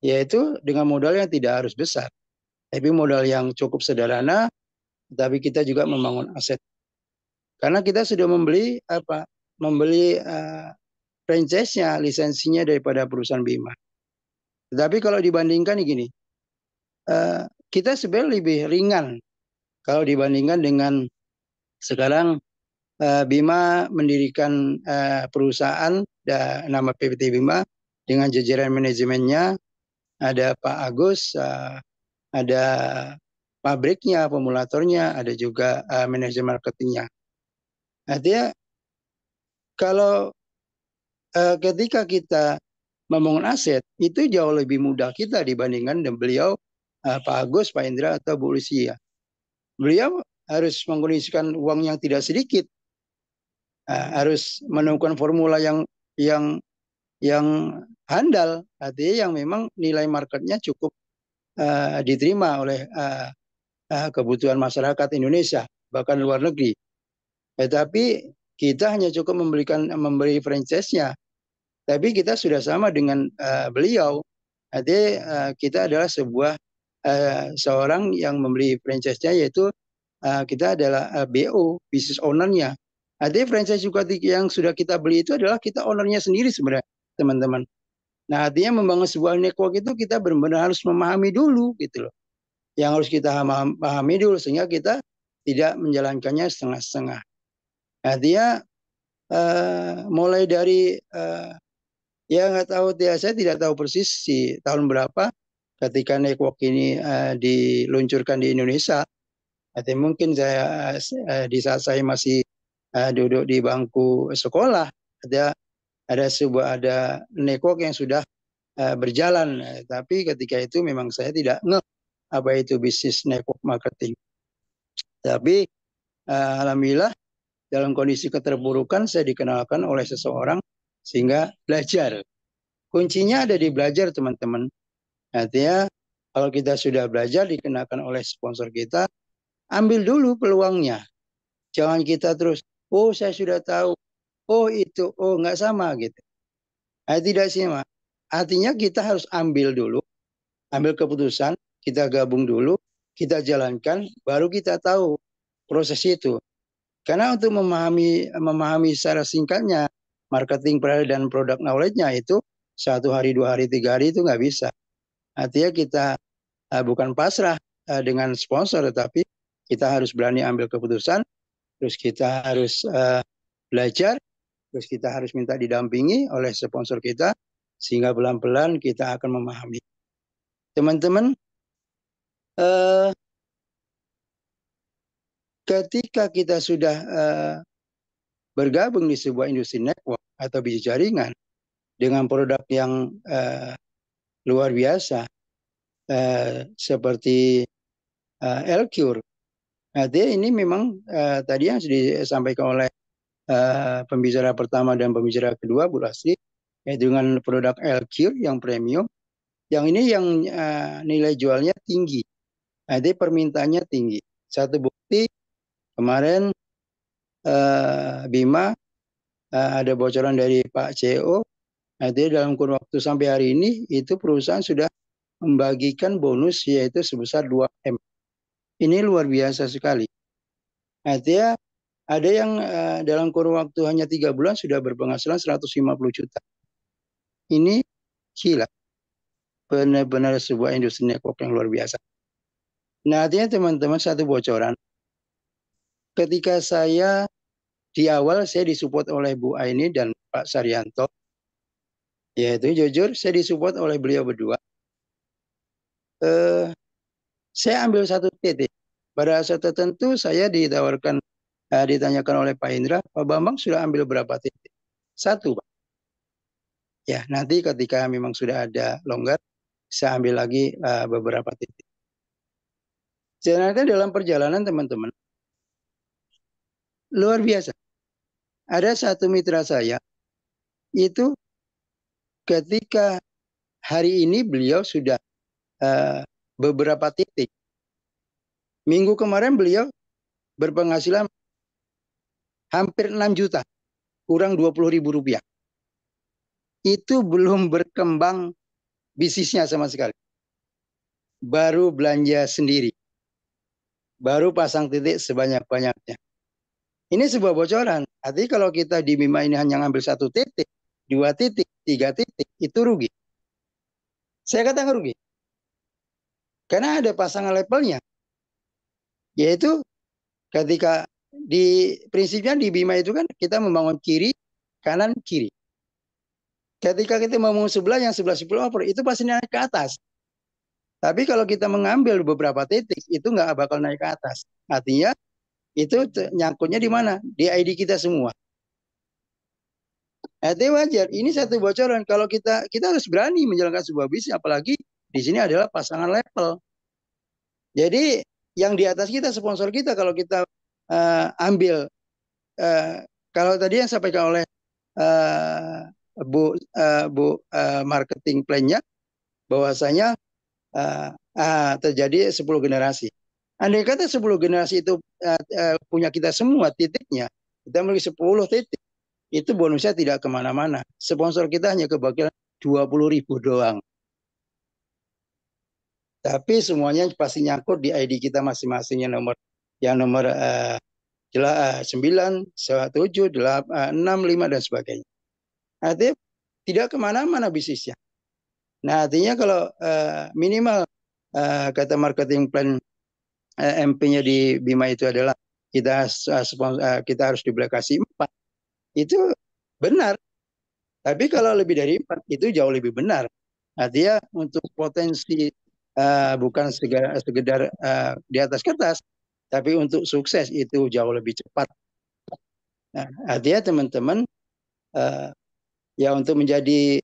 yaitu dengan modal yang tidak harus besar, tapi modal yang cukup sederhana, tapi kita juga membangun aset. Karena kita sudah membeli franchise-nya, lisensinya daripada perusahaan Bima. Tetapi kalau dibandingkan gini, kita sebenarnya lebih ringan kalau dibandingkan dengan sekarang Bima mendirikan perusahaan nama PPT Bima dengan jajaran manajemennya, ada Pak Agus, ada pabriknya, formulatornya, ada juga manajemen marketingnya. Artinya kalau ketika kita membangun aset itu jauh lebih mudah kita dibandingkan dengan beliau Pak Agus, Pak Indra, atau Bu Lucia. Beliau harus mengkondisikan uang yang tidak sedikit, harus menemukan formula yang handal, artinya yang memang nilai marketnya cukup diterima oleh kebutuhan masyarakat Indonesia bahkan luar negeri. Tetapi kita hanya cukup memberi franchise-nya, tapi kita sudah sama dengan beliau. Artinya kita adalah seorang yang memberi franchise-nya, yaitu kita adalah BO, business owner-nya. Artinya franchise juga yang sudah kita beli itu adalah kita owner-nya sendiri sebenarnya, teman-teman. Nah, artinya membangun sebuah network itu kita benar-benar harus memahami dulu gitu loh. Yang harus kita pahami dulu sehingga kita tidak menjalankannya setengah-setengah. Artinya mulai dari ya nggak tahu, saya tidak tahu persis di tahun berapa ketika network ini diluncurkan di Indonesia. Artinya mungkin saya di saat saya masih duduk di bangku sekolah ada network yang sudah berjalan, tapi ketika itu memang saya tidak ngeh apa itu bisnis network marketing. Tapi alhamdulillah dalam kondisi keterpurukan saya dikenalkan oleh seseorang sehingga belajar. Kuncinya ada di belajar, teman-teman. Artinya kalau kita sudah belajar dikenalkan oleh sponsor kita, ambil dulu peluangnya. Jangan kita terus, oh saya sudah tahu, oh itu, oh nggak sama gitu. Tidak sih, Mak. Artinya kita harus ambil dulu, ambil keputusan, kita gabung dulu, kita jalankan, baru kita tahu proses itu. Karena untuk memahami secara singkatnya marketing dan product knowledge-nya itu 1 hari, 2 hari, 3 hari itu nggak bisa. Artinya kita bukan pasrah dengan sponsor, tetapi kita harus berani ambil keputusan, terus kita harus belajar, terus kita harus minta didampingi oleh sponsor kita, sehingga pelan-pelan kita akan memahami. Teman-teman, ketika kita sudah bergabung di sebuah industri network atau bisnis jaringan dengan produk yang luar biasa seperti L-Cure. Artinya ini memang tadi yang sudah disampaikan oleh pembicara pertama dan pembicara kedua, Bu Lasri, dengan produk L-Cure yang premium, yang ini yang nilai jualnya tinggi, artinya permintaannya tinggi. Satu bukti kemarin Bima, ada bocoran dari Pak CEO. Artinya dalam kurun waktu sampai hari ini itu perusahaan sudah membagikan bonus yaitu sebesar 2M. Ini luar biasa sekali. Artinya ada yang dalam kurun waktu hanya 3 bulan sudah berpenghasilan 150 juta. Ini gila. Benar-benar sebuah industri network yang luar biasa. Nah, artinya teman-teman satu bocoran. Ketika saya di awal saya disupport oleh Bu Aini dan Pak Saryanto. Yaitu jujur saya disupport oleh beliau berdua. Saya ambil satu titik. Pada saat tertentu saya ditawarkan, ditanyakan oleh Pak Indra, Pak Bambang sudah ambil berapa titik? 1, Pak. Ya, nanti ketika memang sudah ada longgar, saya ambil lagi beberapa titik. Sebenarnya dalam perjalanan teman-teman, luar biasa. Ada satu mitra saya, itu ketika hari ini beliau sudah beberapa titik. Minggu kemarin beliau berpenghasilan hampir 6 juta, kurang 20.000 rupiah. Itu belum berkembang bisnisnya sama sekali. Baru belanja sendiri. Baru pasang titik sebanyak-banyaknya. Ini sebuah bocoran. Artinya kalau kita di Bima ini hanya ngambil 1 titik, 2 titik, 3 titik, itu rugi. Saya katakan rugi. Karena ada pasangan levelnya. Yaitu ketika prinsipnya di Bima itu kan kita membangun kiri, kanan, kiri. Ketika kita membangun sebelah, yang sebelah over, itu pasti naik ke atas. Tapi kalau kita mengambil beberapa titik, itu nggak bakal naik ke atas. Artinya itu nyangkutnya di mana? Di ID kita semua. Itu wajar. Ini satu bocoran. Kalau kita harus berani menjalankan sebuah bisnis, apalagi di sini adalah pasangan level. Jadi yang di atas kita, sponsor kita, kalau kita ambil, kalau tadi yang sampaikan oleh Bu marketing plan-nya, bahwasanya terjadi 10 generasi. Andai kata 10 generasi itu punya kita semua titiknya, kita memiliki 10 titik, itu bonusnya tidak kemana-mana. Sponsor kita hanya kebagian 20.000 doang. Tapi semuanya pasti nyangkut di ID kita masing-masing yang nomor 9, 7, 8, 6, 5 dan sebagainya. Artinya tidak kemana-mana bisnisnya. Nah, artinya kalau minimal kata marketing plan MP-nya di Bima itu adalah kita harus duplikasi 4. Itu benar. Tapi kalau lebih dari 4 itu jauh lebih benar. Artinya untuk potensi bukan sekedar di atas kertas, tapi untuk sukses itu jauh lebih cepat. Nah, artinya teman-teman ya untuk menjadi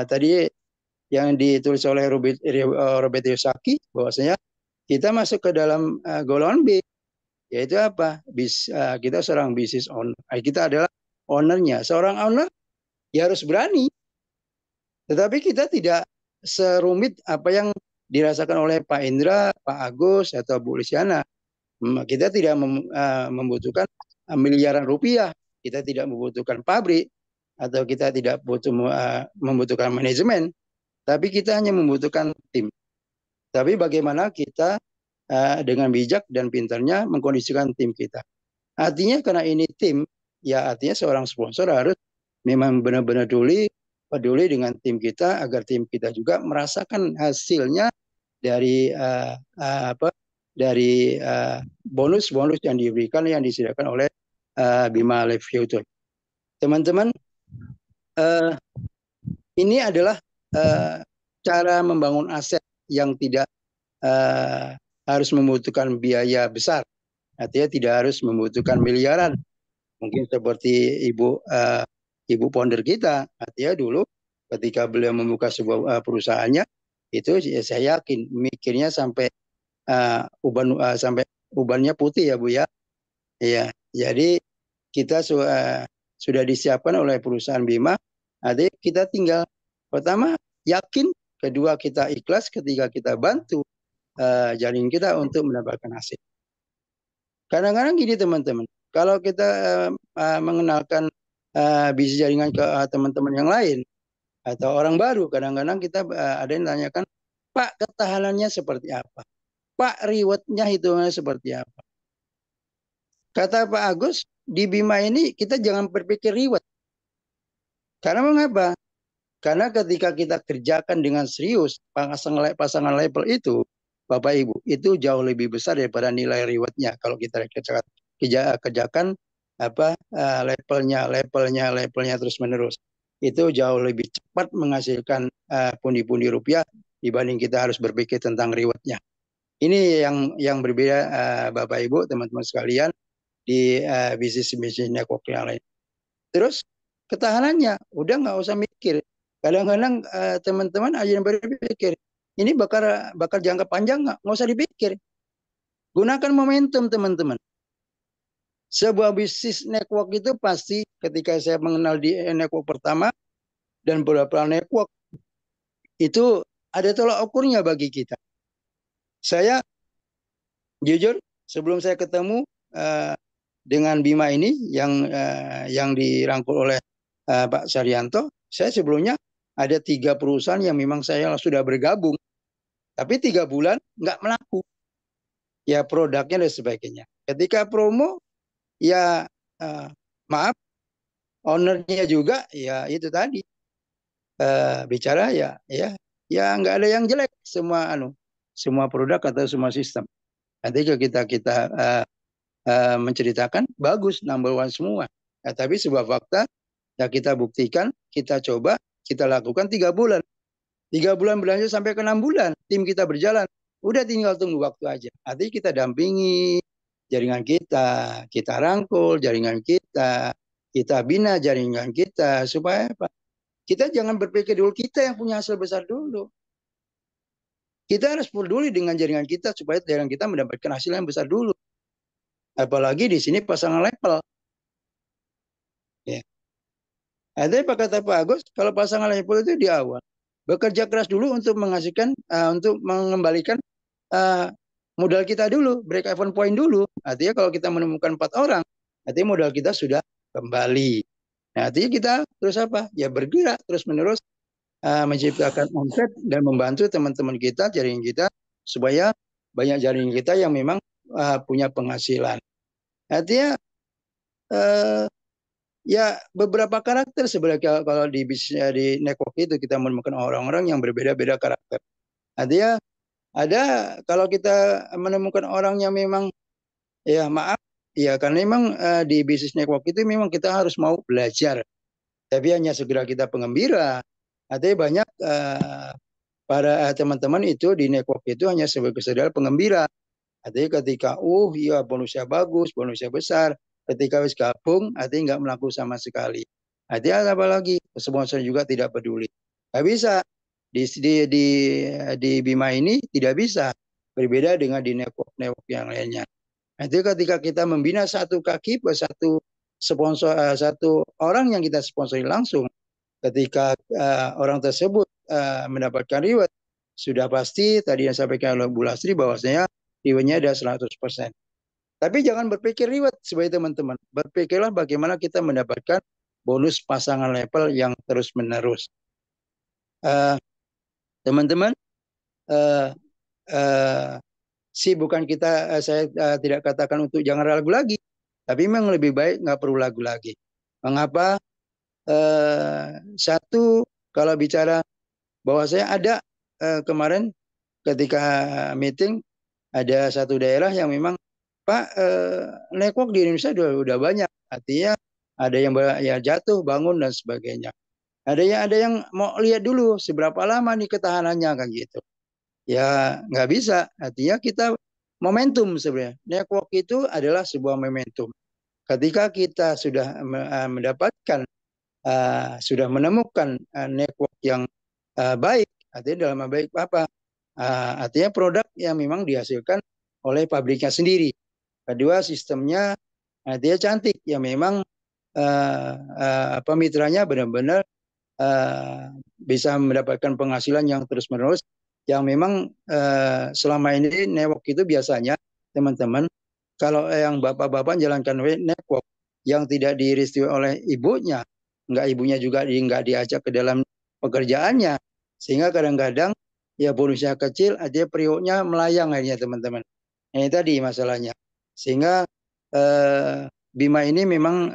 tadi yang ditulis oleh Robert Kiyosaki, bahwasanya kita masuk ke dalam golongan B, yaitu apa? Kita seorang business owner. Kita adalah ownernya. Seorang owner ya harus berani. Tetapi kita tidak serumit apa yang dirasakan oleh Pak Indra, Pak Agus, atau Bu Lisyana. Kita tidak membutuhkan miliaran rupiah. Kita tidak membutuhkan pabrik. Atau kita tidak membutuhkan manajemen. Tapi kita hanya membutuhkan tim. Tapi bagaimana kita dengan bijak dan pintarnya mengkondisikan tim kita. Artinya karena ini tim, ya artinya seorang sponsor harus memang benar-benar peduli dengan tim kita agar tim kita juga merasakan hasilnya dari bonus-bonus yang diberikan, yang disediakan oleh Bima Live Future. Teman-teman, ini adalah cara membangun aset yang tidak harus membutuhkan biaya besar. Artinya tidak harus membutuhkan miliaran. Mungkin seperti Ibu founder kita. Artinya dulu ketika beliau membuka sebuah perusahaannya, itu saya yakin mikirnya sampai sampai ubannya putih ya Bu ya. Ya, jadi kita sudah disiapkan oleh perusahaan Bima. Artinya kita tinggal pertama yakin, kedua kita ikhlas, ketiga kita bantu jaring kita untuk mendapatkan hasil. Kadang-kadang gini teman-teman, kalau kita mengenalkan bisnis jaringan ke teman-teman yang lain atau orang baru, kadang-kadang kita ada yang tanyakan, Pak, ketahanannya seperti apa? Pak, rewardnya hitungannya seperti apa? Kata Pak Agus, di Bima ini kita jangan berpikir reward. Karena mengapa? Karena ketika kita kerjakan dengan serius pasangan level itu, Bapak Ibu, itu jauh lebih besar daripada nilai rewardnya. Kalau kita kerjakan levelnya terus menerus, itu jauh lebih cepat menghasilkan pundi-pundi rupiah dibanding kita harus berpikir tentang rewardnya. Ini yang berbeda Bapak Ibu, teman-teman sekalian di bisnis network yang lain. Terus ketahanannya udah nggak usah mikir. Kadang-kadang teman-teman aja yang berpikir ini bakal jangka panjang nggak usah dipikir. Gunakan momentum teman-teman. Sebuah bisnis network itu pasti ketika saya mengenal di network pertama dan beberapa network itu ada tolak ukurnya bagi kita. Saya jujur sebelum saya ketemu dengan Bima ini yang dirangkul oleh Pak Saryanto, saya sebelumnya ada 3 perusahaan yang memang saya sudah bergabung, tapi 3 bulan nggak melaku. Ya produknya dan sebagainya. Ketika promo, ya maaf, ownernya juga ya itu tadi bicara ya nggak ada yang jelek, semua produk atau semua sistem. Nanti kita menceritakan bagus number one semua. Ya, tapi sebuah fakta ya kita buktikan, kita coba, kita lakukan 3 bulan. 3 bulan berlanjut sampai ke 6 bulan, tim kita berjalan. Udah tinggal tunggu waktu aja. Artinya kita dampingi jaringan kita rangkul jaringan kita bina jaringan kita supaya apa? Kita jangan berpikir dulu kita yang punya hasil besar dulu. Kita harus peduli dengan jaringan kita supaya jaringan kita mendapatkan hasil yang besar dulu. Apalagi di sini pasangan level. Ya. Ada apa kata Pak Agus? Kalau pasangan level itu di awal bekerja keras dulu untuk menghasilkan, untuk mengembalikan modal kita dulu, break even point dulu. Artinya kalau kita menemukan 4 orang, artinya modal kita sudah kembali. Nah, artinya kita terus apa? Ya bergerak terus menerus menciptakan omset dan membantu teman-teman kita, jaringan kita, supaya banyak jaringan kita yang memang punya penghasilan. Artinya ya beberapa karakter sebenarnya kalau di bisnis di network itu kita menemukan orang-orang yang berbeda-beda karakter. Artinya ada kalau kita menemukan orang yang memang ya maaf ya karena memang di bisnis network itu memang kita harus mau belajar. Tapi hanya segera kita pengembira. Artinya banyak para teman-teman itu di network itu hanya sebagai sekedar pengembira. Artinya ketika ya bonusnya bagus, bonusnya besar, ketika wis gabung artinya nggak melaku sama sekali. Artinya apa lagi? Sponsor juga tidak peduli. Nggak bisa. Di Bima ini tidak bisa, berbeda dengan di network yang lainnya. Itu ketika kita membina satu kaki satu sponsor, satu orang yang kita sponsori langsung, ketika orang tersebut mendapatkan reward, sudah pasti tadi yang sampaikan oleh Bu Lasri bahwasanya rewardnya ada 100%. Tapi jangan berpikir reward sebagai teman-teman. Berpikirlah bagaimana kita mendapatkan bonus pasangan level yang terus menerus. Teman-teman, bukan kita, saya tidak katakan untuk jangan ragu lagi, tapi memang lebih baik nggak perlu ragu lagi. Mengapa? Satu, kalau bicara bahwa saya ada kemarin ketika meeting, ada satu daerah yang memang Pak network di Indonesia udah banyak, artinya ada yang ya jatuh, bangun dan sebagainya. Ada yang mau lihat dulu seberapa lama nih ketahanannya kan gitu. Ya nggak bisa. Artinya kita momentum sebenarnya. Network itu adalah sebuah momentum. Ketika kita sudah mendapatkan, sudah menemukan network yang baik, artinya dalam baik apa? Artinya produk yang memang dihasilkan oleh pabriknya sendiri. Kedua, sistemnya artinya cantik, yang memang mitranya benar-benar bisa mendapatkan penghasilan yang terus-menerus, yang memang selama ini network itu biasanya teman-teman kalau yang bapak-bapak jalankan network yang tidak direstui oleh ibunya, ibunya juga nggak diajak ke dalam pekerjaannya, sehingga kadang-kadang ya bonusnya kecil, aja periuknya melayang akhirnya teman-teman. Nah, ini tadi masalahnya. Sehingga Bima ini memang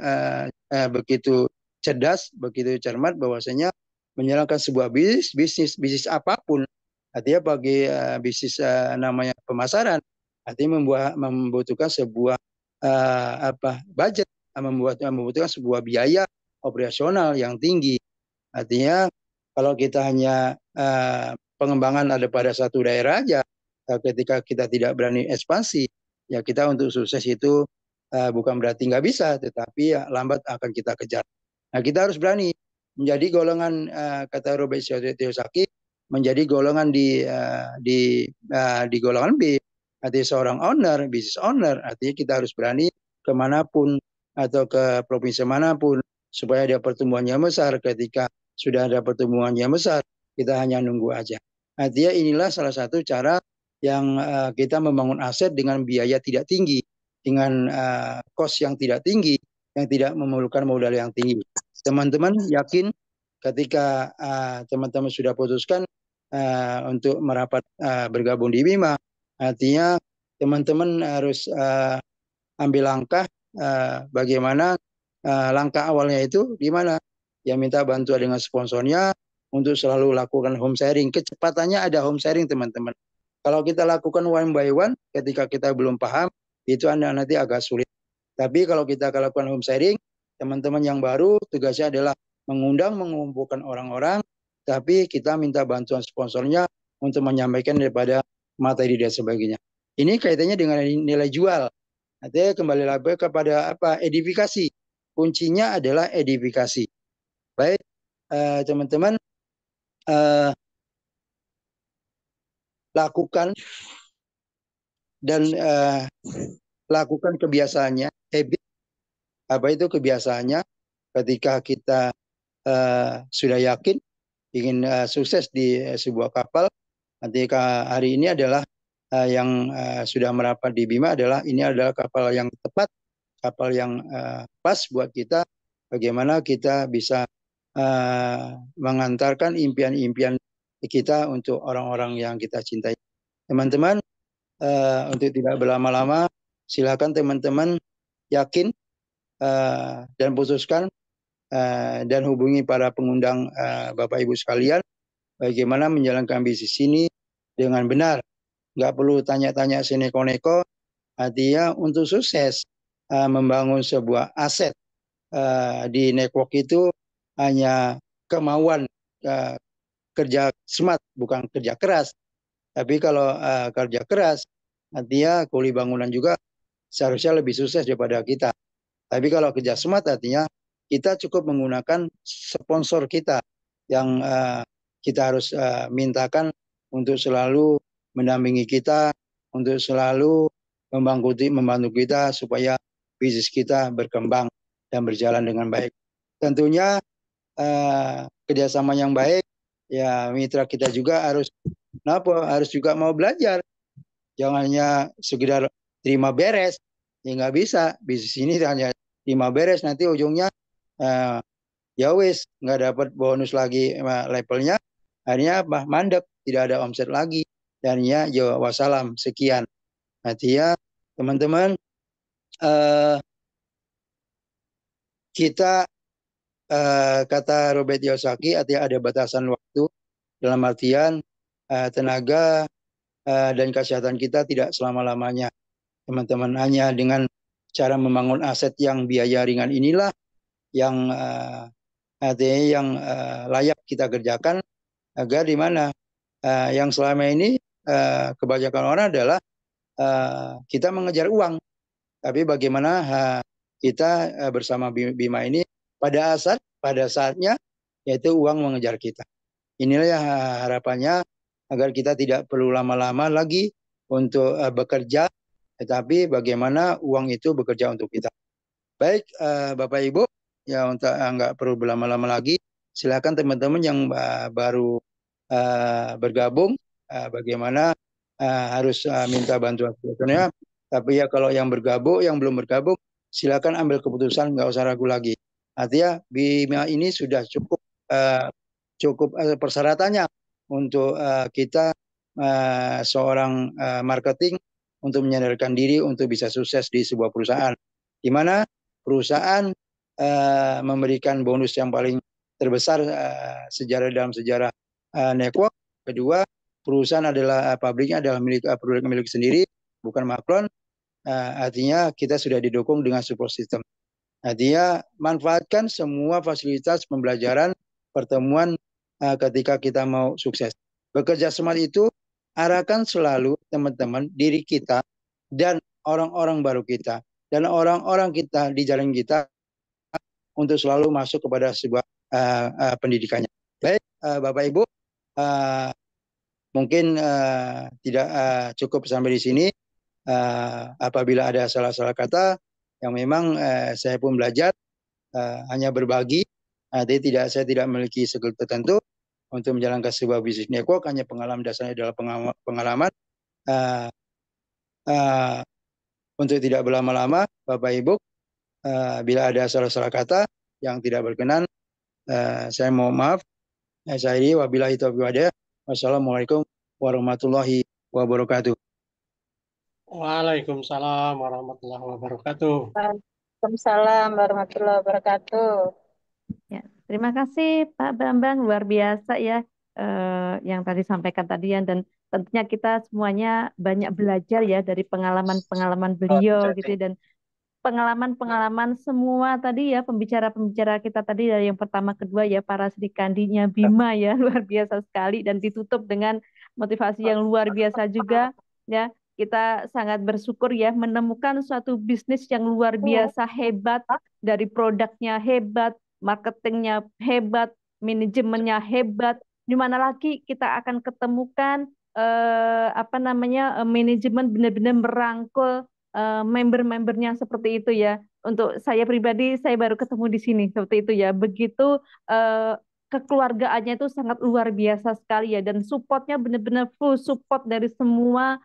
begitu cerdas, begitu cermat bahwasanya menjalankan sebuah bisnis apapun, artinya bagi bisnis namanya pemasaran, artinya membutuhkan sebuah budget, membutuhkan sebuah biaya operasional yang tinggi. Artinya kalau kita hanya pengembangan ada pada satu daerah aja, ketika kita tidak berani ekspansi, ya kita untuk sukses itu bukan berarti nggak bisa, tetapi ya lambat akan kita kejar. Nah, kita harus berani menjadi golongan, kata Robert Kiyosaki, menjadi golongan di golongan B, artinya seorang owner, business owner, artinya kita harus berani kemanapun atau ke provinsi manapun supaya ada pertumbuhannya besar. Ketika sudah ada pertumbuhannya besar, kita hanya nunggu aja. Artinya inilah salah satu cara yang kita membangun aset dengan biaya tidak tinggi, dengan cost yang tidak tinggi, yang tidak memerlukan modal yang tinggi. Teman-teman yakin ketika teman-teman sudah putuskan untuk merapat bergabung di Bima, artinya teman-teman harus ambil langkah bagaimana langkah awalnya itu di mana? Ya minta bantuan dengan sponsornya untuk selalu lakukan home sharing. Kecepatannya ada home sharing teman-teman. Kalau kita lakukan one by one ketika kita belum paham, itu nanti agak sulit. Tapi kalau kita lakukan home sharing, teman-teman yang baru tugasnya adalah mengumpulkan orang-orang, tapi kita minta bantuan sponsornya untuk menyampaikan daripada materi dan sebagainya. Ini kaitannya dengan nilai jual. Artinya kembali lagi kepada edifikasi. Kuncinya adalah edifikasi. Baik, teman-teman, lakukan dan lakukan kebiasaannya, habit. Apa itu kebiasaannya? Ketika kita sudah yakin ingin sukses di sebuah kapal, nanti hari ini adalah yang sudah merapat di Bima ini adalah kapal yang tepat, kapal yang pas buat kita. Bagaimana kita bisa mengantarkan impian-impian kita untuk orang-orang yang kita cintai. Teman-teman, untuk tidak berlama-lama, silakan teman-teman yakin dan putuskan dan hubungi para pengundang Bapak Ibu sekalian bagaimana menjalankan bisnis ini dengan benar. Nggak perlu tanya-tanya seneko-neko, artinya untuk sukses membangun sebuah aset di network itu hanya kemauan kerja smart, bukan kerja keras. Tapi kalau kerja keras, artinya kuli bangunan juga seharusnya lebih sukses daripada kita. Tapi kalau kerja smart artinya kita cukup menggunakan sponsor kita yang kita harus mintakan untuk selalu mendampingi kita, untuk selalu membantu kita supaya bisnis kita berkembang dan berjalan dengan baik. Tentunya kerjasama yang baik, ya mitra kita juga harus juga mau belajar. Jangan hanya sekedar terima beres, ya nggak bisa. Bisnis ini hanya terima beres, nanti ujungnya ya wis nggak dapat bonus lagi levelnya, akhirnya mandek, tidak ada omset lagi, dan ya wassalam, sekian. Artinya teman-teman, kita kata Robert Kiyosaki, artinya ada batasan waktu, dalam artian tenaga dan kesehatan kita tidak selama-lamanya. Teman-teman, hanya dengan cara membangun aset yang biaya ringan inilah yang artinya yang layak kita kerjakan, agar di mana yang selama ini kebanyakan orang adalah kita mengejar uang, tapi bagaimana kita bersama Bima ini pada saatnya yaitu uang mengejar kita. Inilah ya harapannya, agar kita tidak perlu lama-lama lagi untuk bekerja, tetapi bagaimana uang itu bekerja untuk kita. Baik, Bapak Ibu, ya untuk nggak perlu berlama-lama lagi, silakan teman-teman yang baru bergabung, bagaimana harus minta bantuan sponsornya. Tapi ya kalau yang bergabung, yang belum bergabung, silakan ambil keputusan, nggak usah ragu lagi. Artinya Bima ini sudah cukup persyaratannya untuk kita seorang marketing untuk menyadarkan diri untuk bisa sukses di sebuah perusahaan. Di mana perusahaan memberikan bonus yang paling terbesar dalam sejarah network. Kedua, perusahaan adalah pabriknya adalah produk milik sendiri, bukan maklon. Artinya kita sudah didukung dengan support system. Artinya manfaatkan semua fasilitas pembelajaran, pertemuan ketika kita mau sukses. Bekerja smart itu arahkan selalu teman-teman diri kita dan orang-orang baru kita dan orang-orang kita di jalan kita untuk selalu masuk kepada sebuah pendidikannya. Baik, Bapak Ibu, mungkin tidak cukup sampai di sini. Apabila ada salah-salah kata yang memang saya pun belajar hanya berbagi, jadi saya tidak memiliki skill tertentu untuk menjalankan sebuah bisnis network, hanya pengalaman dasarnya adalah pengalaman. Untuk tidak berlama-lama, Bapak Ibu, bila ada salah-salah kata yang tidak berkenan, saya mohon maaf. Saya wabillahi taufiq wal hidayah. Wassalamualaikum warahmatullahi wabarakatuh. Waalaikumsalam warahmatullahi wabarakatuh. Waalaikumsalam warahmatullahi wabarakatuh. Ya, terima kasih Pak Bambang, luar biasa ya yang tadi sampaikan tadi ya, dan tentunya kita semuanya banyak belajar ya dari pengalaman-pengalaman beliau gitu ya, dan pengalaman-pengalaman semua tadi ya, pembicara-pembicara kita tadi dari yang pertama kedua ya, para Srikandinya Bima ya, luar biasa sekali, dan ditutup dengan motivasi yang luar biasa juga ya. Kita sangat bersyukur ya menemukan suatu bisnis yang luar biasa hebat, dari produknya hebat, marketingnya hebat, manajemennya hebat. Di mana lagi kita akan ketemukan manajemen benar-benar merangkul member-membernya seperti itu ya. Untuk saya pribadi, saya baru ketemu di sini seperti itu ya. Begitu kekeluargaannya itu sangat luar biasa sekali ya, dan supportnya benar-benar full support dari semua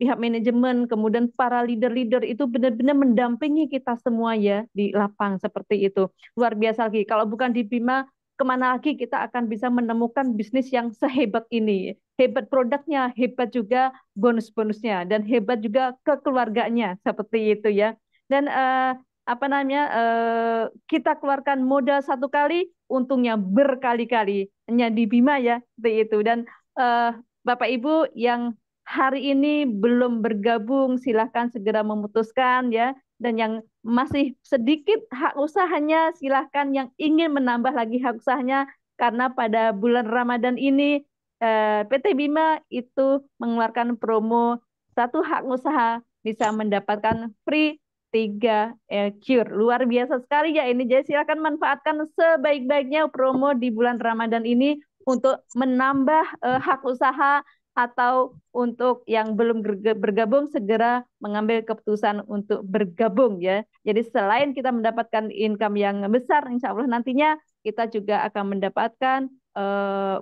pihak manajemen, kemudian para leader-leader itu benar-benar mendampingi kita semua ya di lapang seperti itu. Luar biasa lagi. Kalau bukan di Bima, kemana lagi kita akan bisa menemukan bisnis yang sehebat ini? Hebat produknya, hebat juga bonus-bonusnya, dan hebat juga kekeluarganya seperti itu ya. Dan kita keluarkan modal satu kali, untungnya berkali-kali hanya di Bima ya seperti itu. Dan Bapak Ibu yang hari ini belum bergabung, silahkan segera memutuskan ya. Dan yang masih sedikit hak usahanya, silahkan yang ingin menambah lagi hak usahanya, karena pada bulan Ramadan ini PT Bima itu mengeluarkan promo satu hak usaha bisa mendapatkan free 3 cure. Luar biasa sekali ya ini. Jadi silakan manfaatkan sebaik-baiknya promo di bulan Ramadan ini untuk menambah hak usaha, atau untuk yang belum bergabung segera mengambil keputusan untuk bergabung ya. Jadi selain kita mendapatkan income yang besar, insya Allah nantinya kita juga akan mendapatkan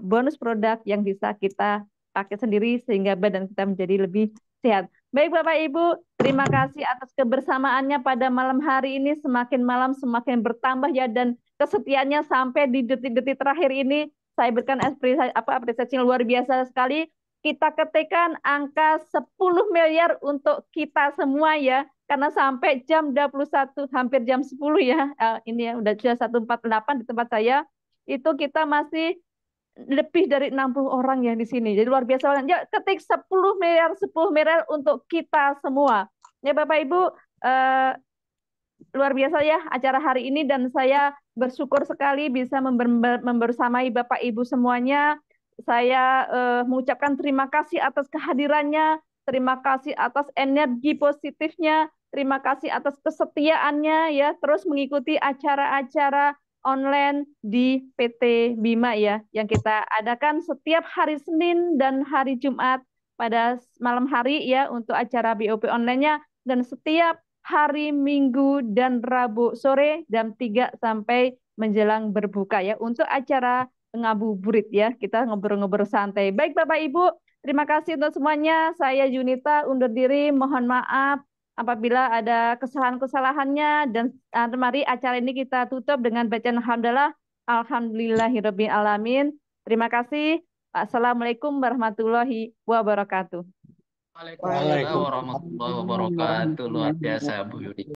bonus produk yang bisa kita pakai sendiri sehingga badan kita menjadi lebih sehat. Baik Bapak Ibu, terima kasih atas kebersamaannya pada malam hari ini. Semakin malam semakin bertambah ya, dan kesetiaannya sampai di detik-detik terakhir ini. Saya berikan apresiasi yang luar biasa sekali. Kita ketikkan angka 10 miliar untuk kita semua ya, karena sampai jam 21, hampir jam 10 ya, ini ya udah 148 di tempat saya, itu kita masih lebih dari 60 orang ya di sini. Jadi luar biasa. Ya, ketik 10 miliar untuk kita semua. Ya Bapak Ibu, luar biasa ya acara hari ini, dan saya bersyukur sekali bisa membersamai Bapak Ibu semuanya. Saya mengucapkan terima kasih atas kehadirannya, terima kasih atas energi positifnya, terima kasih atas kesetiaannya ya, terus mengikuti acara-acara online di PT Bima ya, yang kita adakan setiap hari Senin dan hari Jumat pada malam hari ya untuk acara BOP online-nya, dan setiap hari Minggu dan Rabu sore jam 3 sampai menjelang berbuka ya untuk acara ngabuburit ya, kita ngobrol-ngobrol santai. Baik Bapak Ibu, terima kasih untuk semuanya. Saya Yunita undur diri, mohon maaf apabila ada kesalahan-kesalahannya, dan mari acara ini kita tutup dengan bacaan alhamdulillah, alhamdulillahirabbil alamin. Terima kasih. Assalamualaikum warahmatullahi wabarakatuh. Waalaikumsalam warahmatullahi wabarakatuh. Luar biasa Bu Yudi.